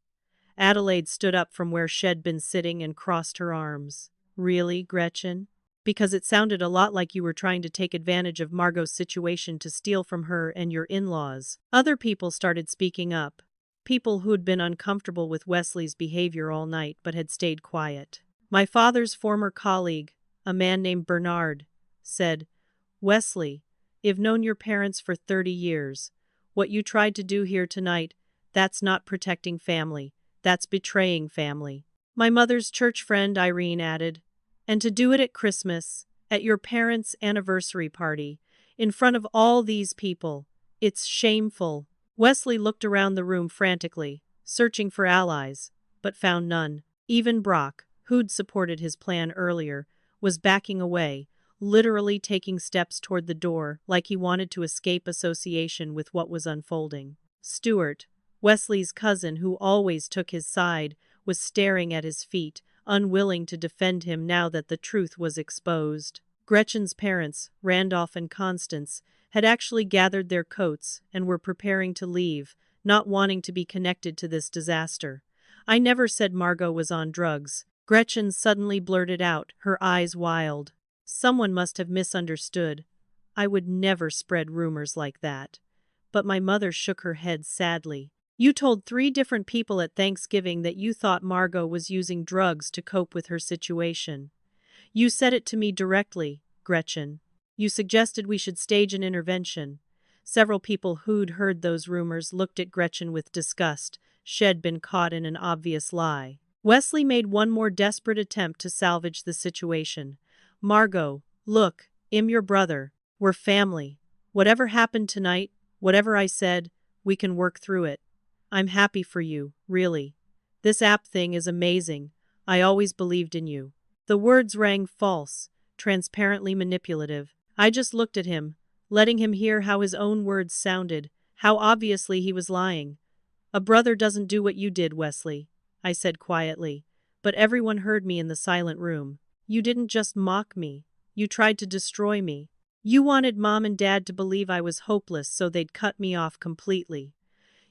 Adelaide stood up from where she'd been sitting and crossed her arms. "Really, Gretchen? Because it sounded a lot like you were trying to take advantage of Margot's situation to steal from her and your in-laws." Other people started speaking up. People who'd been uncomfortable with Wesley's behavior all night but had stayed quiet. My father's former colleague, a man named Bernard, said, "Wesley, I've known your parents for 30 years. What you tried to do here tonight, that's not protecting family, that's betraying family." My mother's church friend Irene added, "And to do it at Christmas, at your parents' anniversary party, in front of all these people, it's shameful." Wesley looked around the room frantically, searching for allies, but found none. Even Brock, who'd supported his plan earlier, was backing away, literally taking steps toward the door like he wanted to escape association with what was unfolding. Stuart, Wesley's cousin who always took his side, was staring at his feet, unwilling to defend him now that the truth was exposed. Gretchen's parents, Randolph and Constance, had actually gathered their coats and were preparing to leave, not wanting to be connected to this disaster. "I never said Margot was on drugs," Gretchen suddenly blurted out, her eyes wild. Someone must have misunderstood. I would never spread rumors like that. But my mother shook her head sadly. "You told 3 different people at Thanksgiving that you thought Margot was using drugs to cope with her situation. You said it to me directly, Gretchen. You suggested we should stage an intervention." Several people who'd heard those rumors looked at Gretchen with disgust. She'd been caught in an obvious lie. Wesley made one more desperate attempt to salvage the situation. "Margot, look, I'm your brother. We're family. Whatever happened tonight, whatever I said, we can work through it. I'm happy for you, really. This app thing is amazing. I always believed in you." The words rang false, transparently manipulative. I just looked at him, letting him hear how his own words sounded, how obviously he was lying. "A brother doesn't do what you did, Wesley," I said quietly, but everyone heard me in the silent room. "You didn't just mock me. You tried to destroy me. You wanted Mom and Dad to believe I was hopeless so they'd cut me off completely.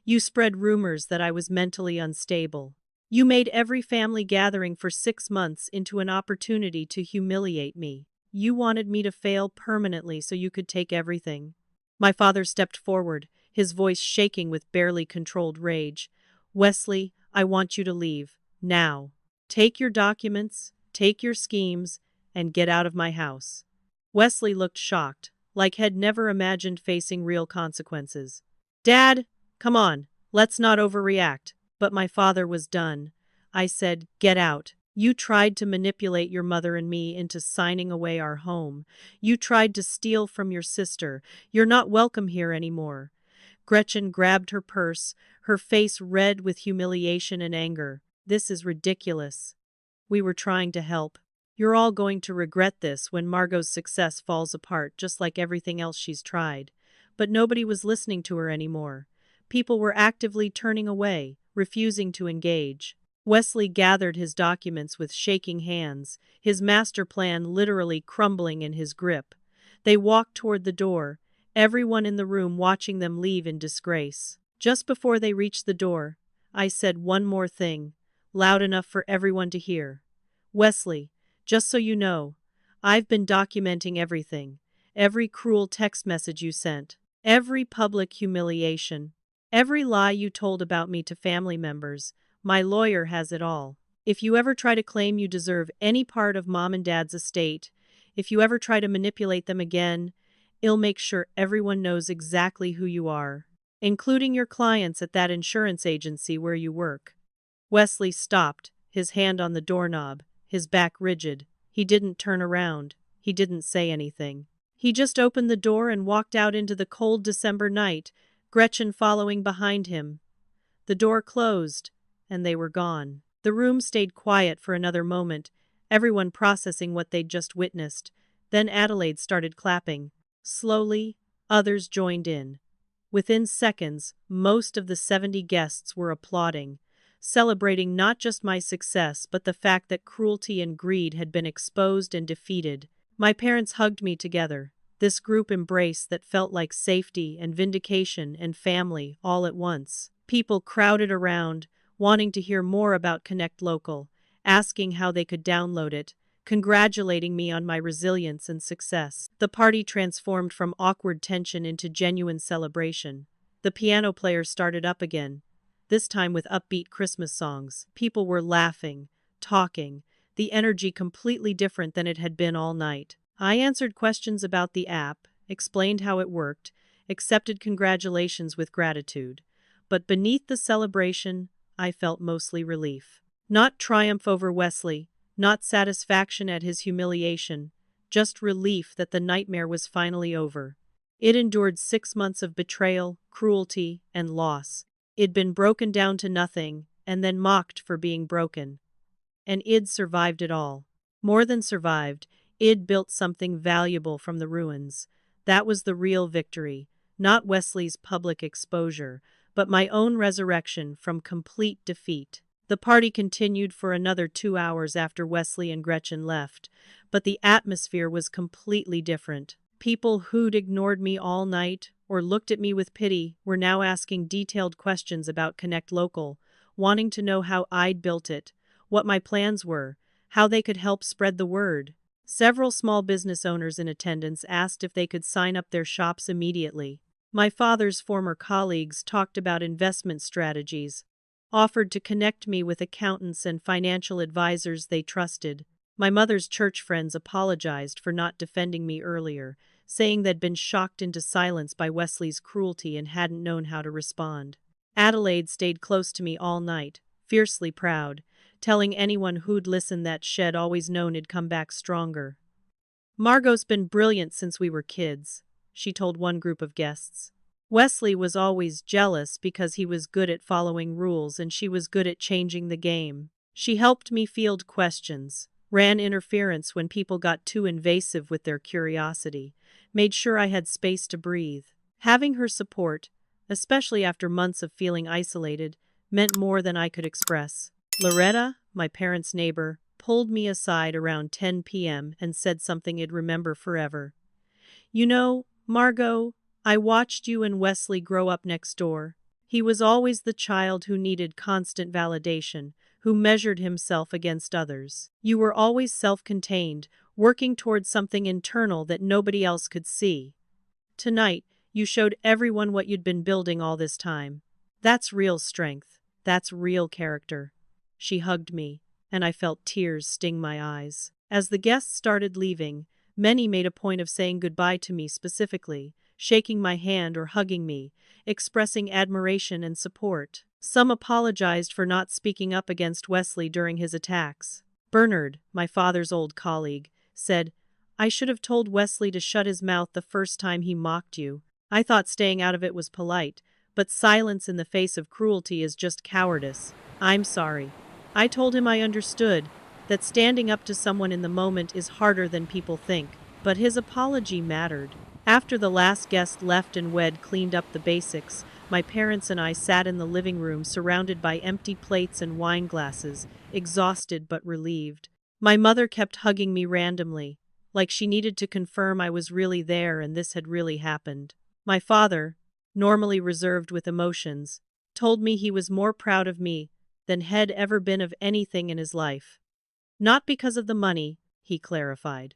You spread rumors that I was mentally unstable. You made every family gathering for 6 months into an opportunity to humiliate me. You wanted me to fail permanently so you could take everything." My father stepped forward, his voice shaking with barely controlled rage. "Wesley, I want you to leave. Now. Take your documents, take your schemes, and get out of my house." Wesley looked shocked, like he'd never imagined facing real consequences. "Dad, come on, let's not overreact." But my father was done. I said, "Get out. You tried to manipulate your mother and me into signing away our home. You tried to steal from your sister. You're not welcome here anymore." Gretchen grabbed her purse, her face red with humiliation and anger. "This is ridiculous. We were trying to help. You're all going to regret this when Margot's success falls apart just like everything else she's tried." But nobody was listening to her anymore. People were actively turning away, refusing to engage. Wesley gathered his documents with shaking hands, his master plan literally crumbling in his grip. They walked toward the door, everyone in the room watching them leave in disgrace. Just before they reached the door, I said one more thing, loud enough for everyone to hear. "Wesley, just so you know, I've been documenting everything. Every cruel text message you sent, every public humiliation, every lie you told about me to family members. My lawyer has it all. If you ever try to claim you deserve any part of Mom and Dad's estate, if you ever try to manipulate them again, I'll make sure everyone knows exactly who you are, including your clients at that insurance agency where you work." Wesley stopped, his hand on the doorknob, his back rigid. He didn't turn around. He didn't say anything. He just opened the door and walked out into the cold December night, Gretchen following behind him. The door closed, and they were gone. The room stayed quiet for another moment, everyone processing what they'd just witnessed. Then Adelaide started clapping. Slowly, others joined in. Within seconds, most of the 70 guests were applauding, celebrating not just my success but the fact that cruelty and greed had been exposed and defeated. My parents hugged me together, this group embrace that felt like safety and vindication and family all at once. People crowded around, wanting to hear more about Connect Local, asking how they could download it, congratulating me on my resilience and success. The party transformed from awkward tension into genuine celebration. The piano player started up again, this time with upbeat Christmas songs. People were laughing, talking, the energy completely different than it had been all night. I answered questions about the app, explained how it worked, accepted congratulations with gratitude. But beneath the celebration, I felt mostly relief. Not triumph over Wesley, not satisfaction at his humiliation, just relief that the nightmare was finally over. It endured 6 months of betrayal, cruelty, and loss. It'd been broken down to nothing, and then mocked for being broken. And I'd survived it all. More than survived, I'd built something valuable from the ruins. That was the real victory, not Wesley's public exposure, but my own resurrection from complete defeat. The party continued for another 2 hours after Wesley and Gretchen left, but the atmosphere was completely different. People who'd ignored me all night or looked at me with pity were now asking detailed questions about Connect Local, wanting to know how I'd built it, what my plans were, how they could help spread the word. Several small business owners in attendance asked if they could sign up their shops immediately. My father's former colleagues talked about investment strategies, offered to connect me with accountants and financial advisors they trusted. My mother's church friends apologized for not defending me earlier, saying they'd been shocked into silence by Wesley's cruelty and hadn't known how to respond. Adelaide stayed close to me all night, fiercely proud, telling anyone who'd listened that she'd always known it'd come back stronger. "Margot's been brilliant since we were kids. she told one group of guests. Wesley was always jealous because he was good at following rules and she was good at changing the game. She helped me field questions, ran interference when people got too invasive with their curiosity, made sure I had space to breathe. Having her support, especially after months of feeling isolated, meant more than I could express. Loretta, my parents' neighbor, pulled me aside around 10 p.m. and said something I'd remember forever. "You know, Margot, I watched you and Wesley grow up next door. He was always the child who needed constant validation, who measured himself against others. You were always self-contained, working towards something internal that nobody else could see. Tonight, you showed everyone what you'd been building all this time. That's real strength. That's real character." She hugged me, and I felt tears sting my eyes. As the guests started leaving, many made a point of saying goodbye to me specifically, shaking my hand or hugging me, expressing admiration and support. Some apologized for not speaking up against Wesley during his attacks. Bernard, my father's old colleague, said, "I should have told Wesley to shut his mouth the first time he mocked you. I thought staying out of it was polite, but silence in the face of cruelty is just cowardice. I'm sorry." I told him I understood, that standing up to someone in the moment is harder than people think, but his apology mattered. After the last guest left and Wed cleaned up the basics, my parents and I sat in the living room surrounded by empty plates and wine glasses, exhausted but relieved. My mother kept hugging me randomly, like she needed to confirm I was really there and this had really happened. My father, normally reserved with emotions, told me he was more proud of me than had ever been of anything in his life. "Not because of the money," he clarified.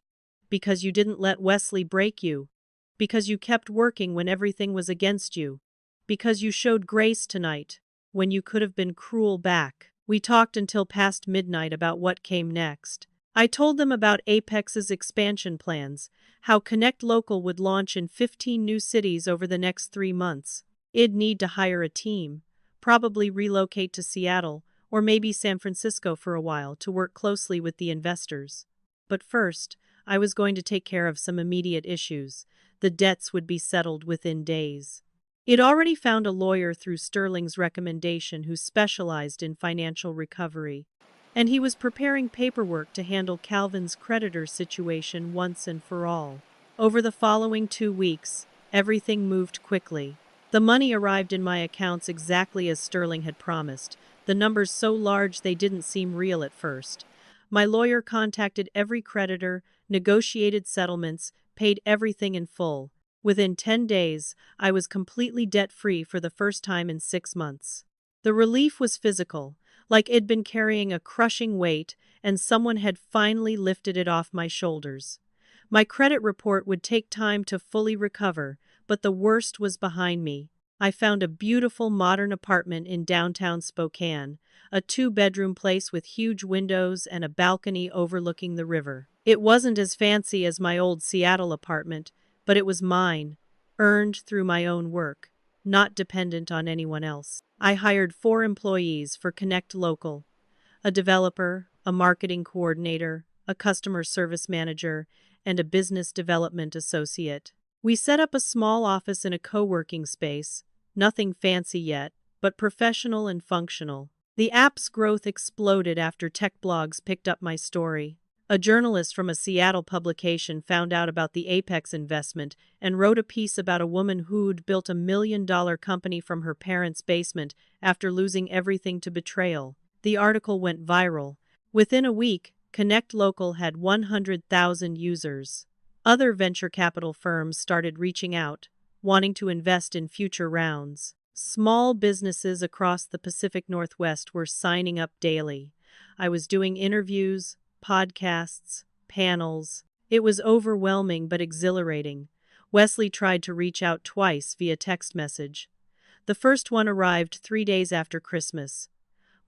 "Because you didn't let Wesley break you. Because you kept working when everything was against you. Because you showed grace tonight, when you could have been cruel back." We talked until past midnight about what came next. I told them about Apex's expansion plans, how Connect Local would launch in 15 new cities over the next 3 months. It'd need to hire a team, probably relocate to Seattle, or maybe San Francisco for a while to work closely with the investors. But first, I was going to take care of some immediate issues. The debts would be settled within days. It already found a lawyer through Sterling's recommendation who specialized in financial recovery, and he was preparing paperwork to handle Calvin's creditor situation once and for all. Over the following 2 weeks, everything moved quickly. The money arrived in my accounts exactly as Sterling had promised, the numbers so large they didn't seem real at first. My lawyer contacted every creditor, negotiated settlements, paid everything in full. Within 10 days, I was completely debt-free for the first time in 6 months. The relief was physical, like I'd been carrying a crushing weight and someone had finally lifted it off my shoulders. My credit report would take time to fully recover, but the worst was behind me. I found a beautiful modern apartment in downtown Spokane, a 2-bedroom place with huge windows and a balcony overlooking the river. It wasn't as fancy as my old Seattle apartment, but it was mine, earned through my own work, not dependent on anyone else. I hired 4 employees for Connect Local, a developer, a marketing coordinator, a customer service manager, and a business development associate. We set up a small office in a co-working space, nothing fancy yet, but professional and functional. The app's growth exploded after tech blogs picked up my story. A journalist from a Seattle publication found out about the Apex investment and wrote a piece about a woman who'd built a $1 million company from her parents' basement after losing everything to betrayal. The article went viral. Within a week, Connect Local had 100,000 users. Other venture capital firms started reaching out, wanting to invest in future rounds. Small businesses across the Pacific Northwest were signing up daily. I was doing interviews, podcasts, panels. It was overwhelming but exhilarating. Wesley tried to reach out twice via text message. The first one arrived 3 days after Christmas.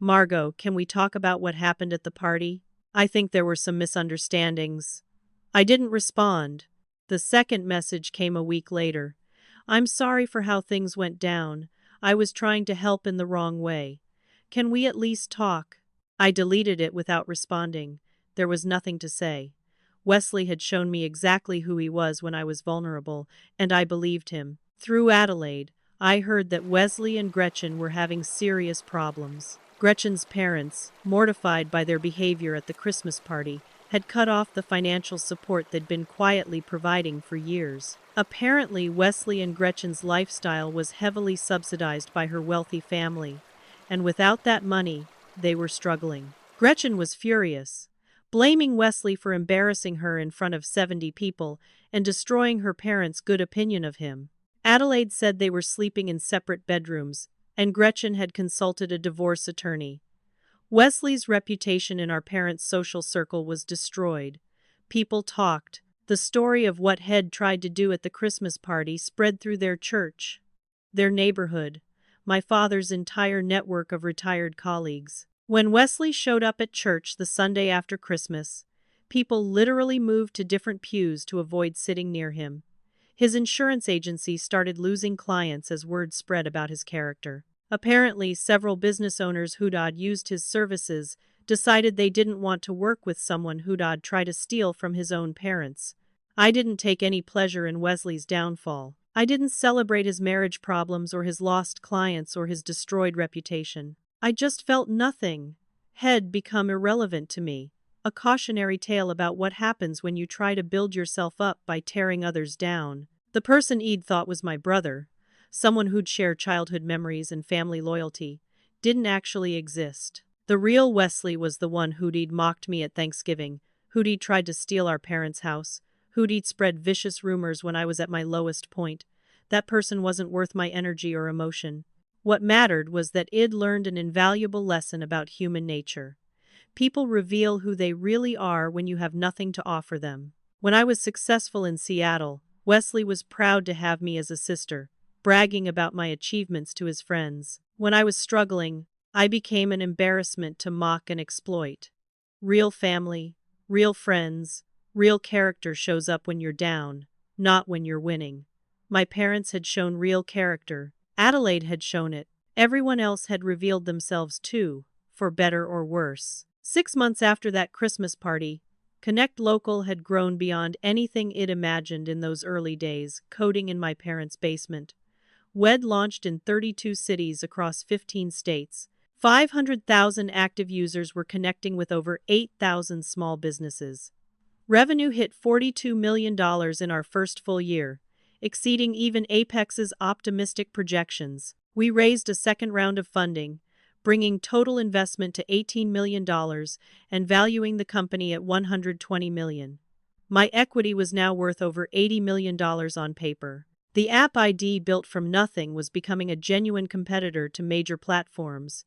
"Margot, can we talk about what happened at the party? I think there were some misunderstandings." I didn't respond. The second message came a week later. "I'm sorry for how things went down. I was trying to help in the wrong way. Can we at least talk?" I deleted it without responding. There was nothing to say. Wesley had shown me exactly who he was when I was vulnerable, and I believed him. Through Adelaide, I heard that Wesley and Gretchen were having serious problems. Gretchen's parents, mortified by their behavior at the Christmas party, had cut off the financial support they'd been quietly providing for years. Apparently, Wesley and Gretchen's lifestyle was heavily subsidized by her wealthy family, and without that money, they were struggling. Gretchen was furious, blaming Wesley for embarrassing her in front of 70 people and destroying her parents' good opinion of him. Adelaide said they were sleeping in separate bedrooms, and Gretchen had consulted a divorce attorney. Wesley's reputation in our parents' social circle was destroyed. People talked. The story of what Head tried to do at the Christmas party spread through their church, their neighborhood, my father's entire network of retired colleagues. When Wesley showed up at church the Sunday after Christmas, people literally moved to different pews to avoid sitting near him. His insurance agency started losing clients as word spread about his character. Apparently, several business owners who'd used his services decided they didn't want to work with someone who'd try to steal from his own parents. I didn't take any pleasure in Wesley's downfall. I didn't celebrate his marriage problems or his lost clients or his destroyed reputation. I just felt nothing had become irrelevant to me, a cautionary tale about what happens when you try to build yourself up by tearing others down. The person Eid thought was my brother, someone who'd share childhood memories and family loyalty, didn't actually exist. The real Wesley was the one who'd mocked me at Thanksgiving, who'd tried to steal our parents' house, who'd spread vicious rumors when I was at my lowest point. That person wasn't worth my energy or emotion. What mattered was that Id learned an invaluable lesson about human nature. People reveal who they really are when you have nothing to offer them. When I was successful in Seattle, Wesley was proud to have me as a sister, bragging about my achievements to his friends. When I was struggling, I became an embarrassment to mock and exploit. Real family, real friends, real character shows up when you're down, not when you're winning. My parents had shown real character. Adelaide had shown it. Everyone else had revealed themselves too, for better or worse. 6 months after that Christmas party, Connect Local had grown beyond anything it imagined in those early days, coding in my parents' basement. WED launched in 32 cities across 15 states. 500,000 active users were connecting with over 8,000 small businesses. Revenue hit $42 million in our first full year, exceeding even Apex's optimistic projections. We raised a second round of funding, bringing total investment to $18 million and valuing the company at $120 million. My equity was now worth over $80 million on paper. The app ID built from nothing was becoming a genuine competitor to major platforms,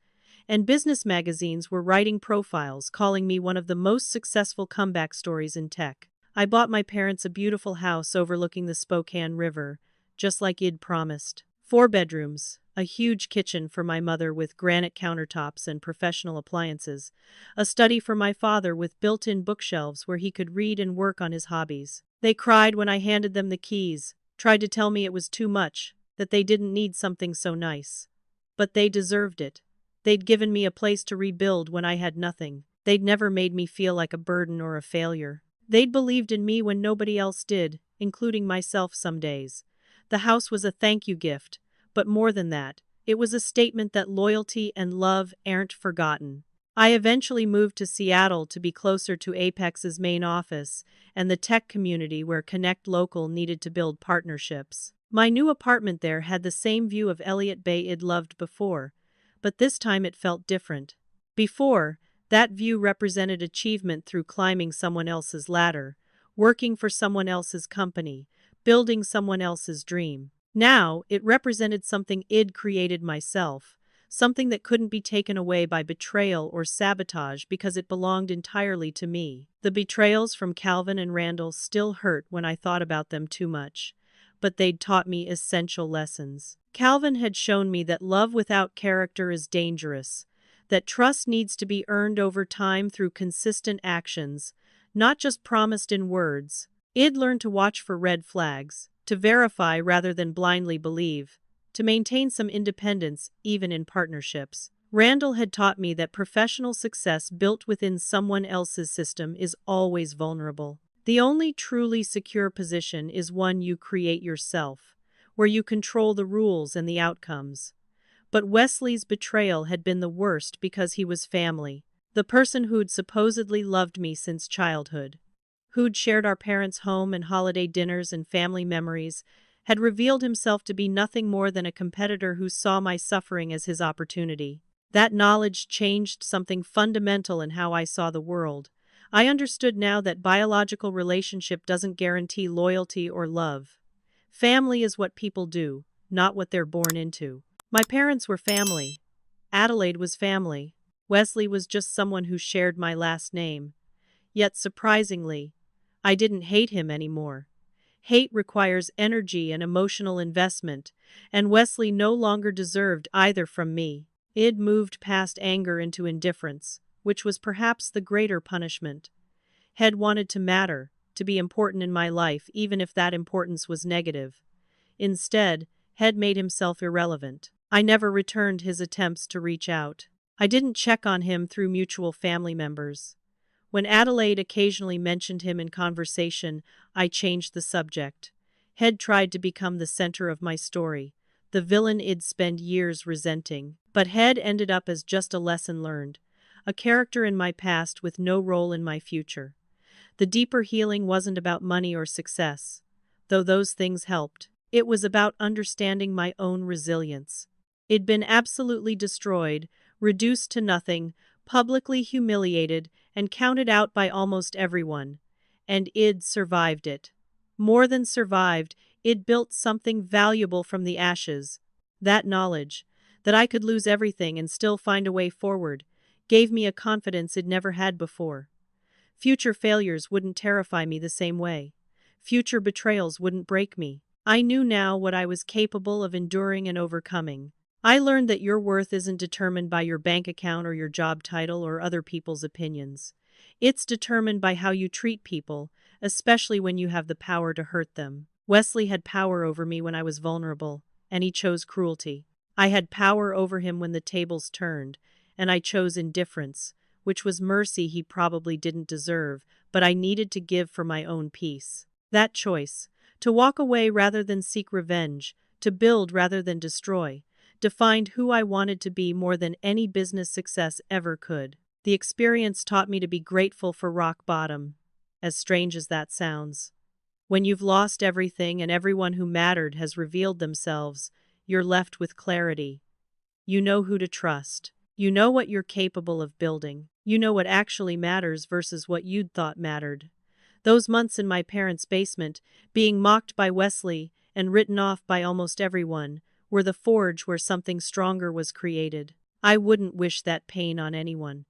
and business magazines were writing profiles calling me one of the most successful comeback stories in tech. I bought my parents a beautiful house overlooking the Spokane River, just like Id promised. 4 bedrooms, a huge kitchen for my mother with granite countertops and professional appliances, a study for my father with built-in bookshelves where he could read and work on his hobbies. They cried when I handed them the keys, tried to tell me it was too much, that they didn't need something so nice. But they deserved it. They'd given me a place to rebuild when I had nothing. They'd never made me feel like a burden or a failure. They'd believed in me when nobody else did, including myself some days. The house was a thank you gift, but more than that, it was a statement that loyalty and love aren't forgotten. I eventually moved to Seattle to be closer to Apex's main office and the tech community where Connect Local needed to build partnerships. My new apartment there had the same view of Elliott Bay I'd loved before, but this time it felt different. Before, that view represented achievement through climbing someone else's ladder, working for someone else's company, building someone else's dream. Now, it represented something I'd created myself, something that couldn't be taken away by betrayal or sabotage because it belonged entirely to me. The betrayals from Calvin and Randall still hurt when I thought about them too much, but they'd taught me essential lessons. Calvin had shown me that love without character is dangerous, that trust needs to be earned over time through consistent actions, not just promised in words. I'd learned to watch for red flags, to verify rather than blindly believe, to maintain some independence even in partnerships. Randall had taught me that professional success built within someone else's system is always vulnerable. The only truly secure position is one you create yourself, where you control the rules and the outcomes. But Wesley's betrayal had been the worst because he was family. The person who'd supposedly loved me since childhood, who'd shared our parents' home and holiday dinners and family memories, had revealed himself to be nothing more than a competitor who saw my suffering as his opportunity. That knowledge changed something fundamental in how I saw the world. I understood now that biological relationship doesn't guarantee loyalty or love. Family is what people do, not what they're born into. My parents were family. Adelaide was family. Wesley was just someone who shared my last name. Yet surprisingly, I didn't hate him anymore. Hate requires energy and emotional investment, and Wesley no longer deserved either from me. I'd moved past anger into indifference, which was perhaps the greater punishment. Had wanted to matter, to be important in my life, even if that importance was negative. Instead, had made himself irrelevant. I never returned his attempts to reach out. I didn't check on him through mutual family members. When Adelaide occasionally mentioned him in conversation, I changed the subject. Had tried to become the center of my story, the villain I'd spend years resenting. But Had ended up as just a lesson learned, a character in my past with no role in my future. The deeper healing wasn't about money or success, though those things helped. It was about understanding my own resilience. I'd been absolutely destroyed, reduced to nothing, publicly humiliated, and counted out by almost everyone. And I'd survived it. More than survived, I'd built something valuable from the ashes. That knowledge, that I could lose everything and still find a way forward, gave me a confidence I'd never had before. Future failures wouldn't terrify me the same way. Future betrayals wouldn't break me. I knew now what I was capable of enduring and overcoming. I learned that your worth isn't determined by your bank account or your job title or other people's opinions. It's determined by how you treat people, especially when you have the power to hurt them. Wesley had power over me when I was vulnerable, and he chose cruelty. I had power over him when the tables turned, and I chose indifference, which was mercy he probably didn't deserve, but I needed to give for my own peace. That choice, to walk away rather than seek revenge, to build rather than destroy, defined who I wanted to be more than any business success ever could. The experience taught me to be grateful for rock bottom, as strange as that sounds. When you've lost everything and everyone who mattered has revealed themselves, you're left with clarity. You know who to trust. You know what you're capable of building. You know what actually matters versus what you'd thought mattered. Those months in my parents' basement, being mocked by Wesley and written off by almost everyone, were the forge where something stronger was created. I wouldn't wish that pain on anyone.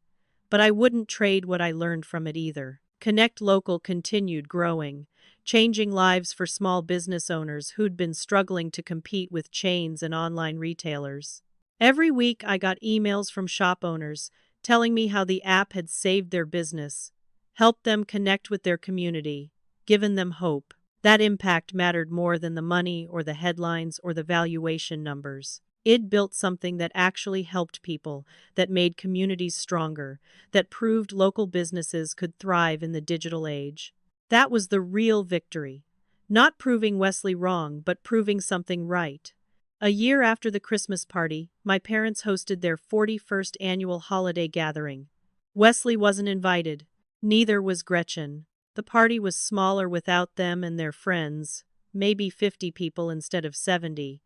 But I wouldn't trade what I learned from it either. Connect Local continued growing, changing lives for small business owners who'd been struggling to compete with chains and online retailers. Every week I got emails from shop owners telling me how the app had saved their business, helped them connect with their community, given them hope. That impact mattered more than the money or the headlines or the valuation numbers. It built something that actually helped people, that made communities stronger, that proved local businesses could thrive in the digital age. That was the real victory. Not proving Wesley wrong, but proving something right. A year after the Christmas party, my parents hosted their 41st annual holiday gathering. Wesley wasn't invited. Neither was Gretchen. The party was smaller without them and their friends, maybe 50 people instead of 70.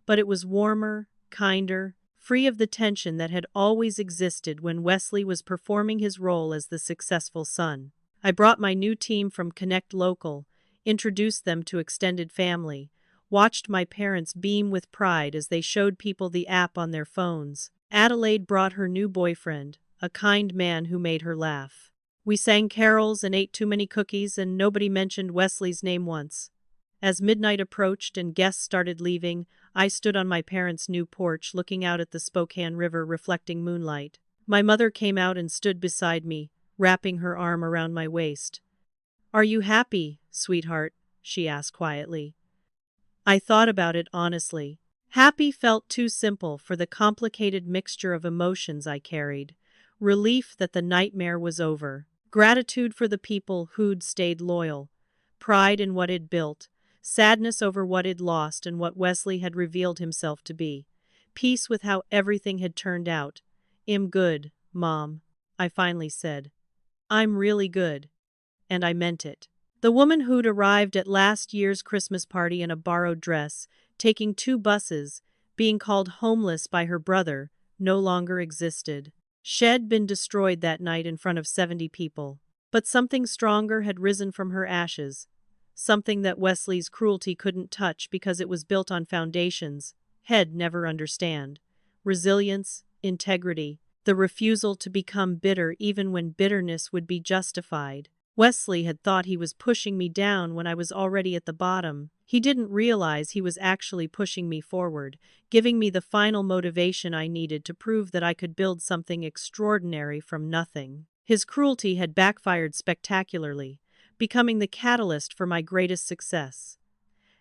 But it was warmer, kinder, free of the tension that had always existed when Wesley was performing his role as the successful son. I brought my new team from Connect Local, introduced them to extended family, watched my parents beam with pride as they showed people the app on their phones. Adelaide brought her new boyfriend, a kind man who made her laugh. We sang carols and ate too many cookies, and nobody mentioned Wesley's name once. As midnight approached and guests started leaving, I stood on my parents' new porch looking out at the Spokane River reflecting moonlight. My mother came out and stood beside me, wrapping her arm around my waist. "Are you happy, sweetheart?" she asked quietly. I thought about it honestly. Happy felt too simple for the complicated mixture of emotions I carried. Relief that the nightmare was over. Gratitude for the people who'd stayed loyal. Pride in what it'd built. Sadness over what it'd lost and what Wesley had revealed himself to be. Peace with how everything had turned out. "I'm good, Mom," I finally said. "I'm really good." And I meant it. The woman who'd arrived at last year's Christmas party in a borrowed dress, taking 2 buses, being called homeless by her brother, no longer existed. She'd been destroyed that night in front of 70 people. But something stronger had risen from her ashes. Something that Wesley's cruelty couldn't touch because it was built on foundations he'd never understand. Resilience, integrity, the refusal to become bitter even when bitterness would be justified. Wesley had thought he was pushing me down when I was already at the bottom. He didn't realize he was actually pushing me forward, giving me the final motivation I needed to prove that I could build something extraordinary from nothing. His cruelty had backfired spectacularly, becoming the catalyst for my greatest success.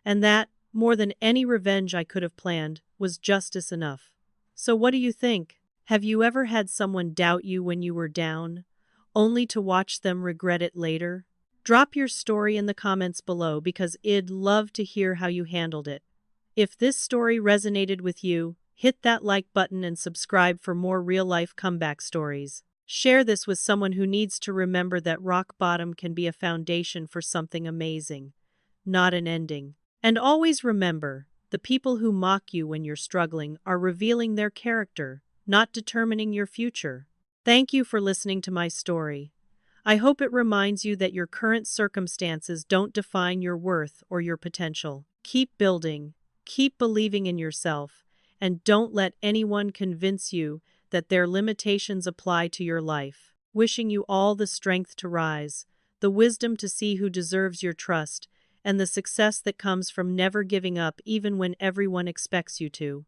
And that, more than any revenge I could have planned, was justice enough. So what do you think? Have you ever had someone doubt you when you were down, only to watch them regret it later? Drop your story in the comments below because I'd love to hear how you handled it. If this story resonated with you, hit that like button and subscribe for more real-life comeback stories. Share this with someone who needs to remember that rock bottom can be a foundation for something amazing, not an ending. And always remember, the people who mock you when you're struggling are revealing their character, not determining your future. Thank you for listening to my story. I hope it reminds you that your current circumstances don't define your worth or your potential. Keep building, keep believing in yourself, and don't let anyone convince you that their limitations apply to your life. Wishing you all the strength to rise, the wisdom to see who deserves your trust, and the success that comes from never giving up even when everyone expects you to.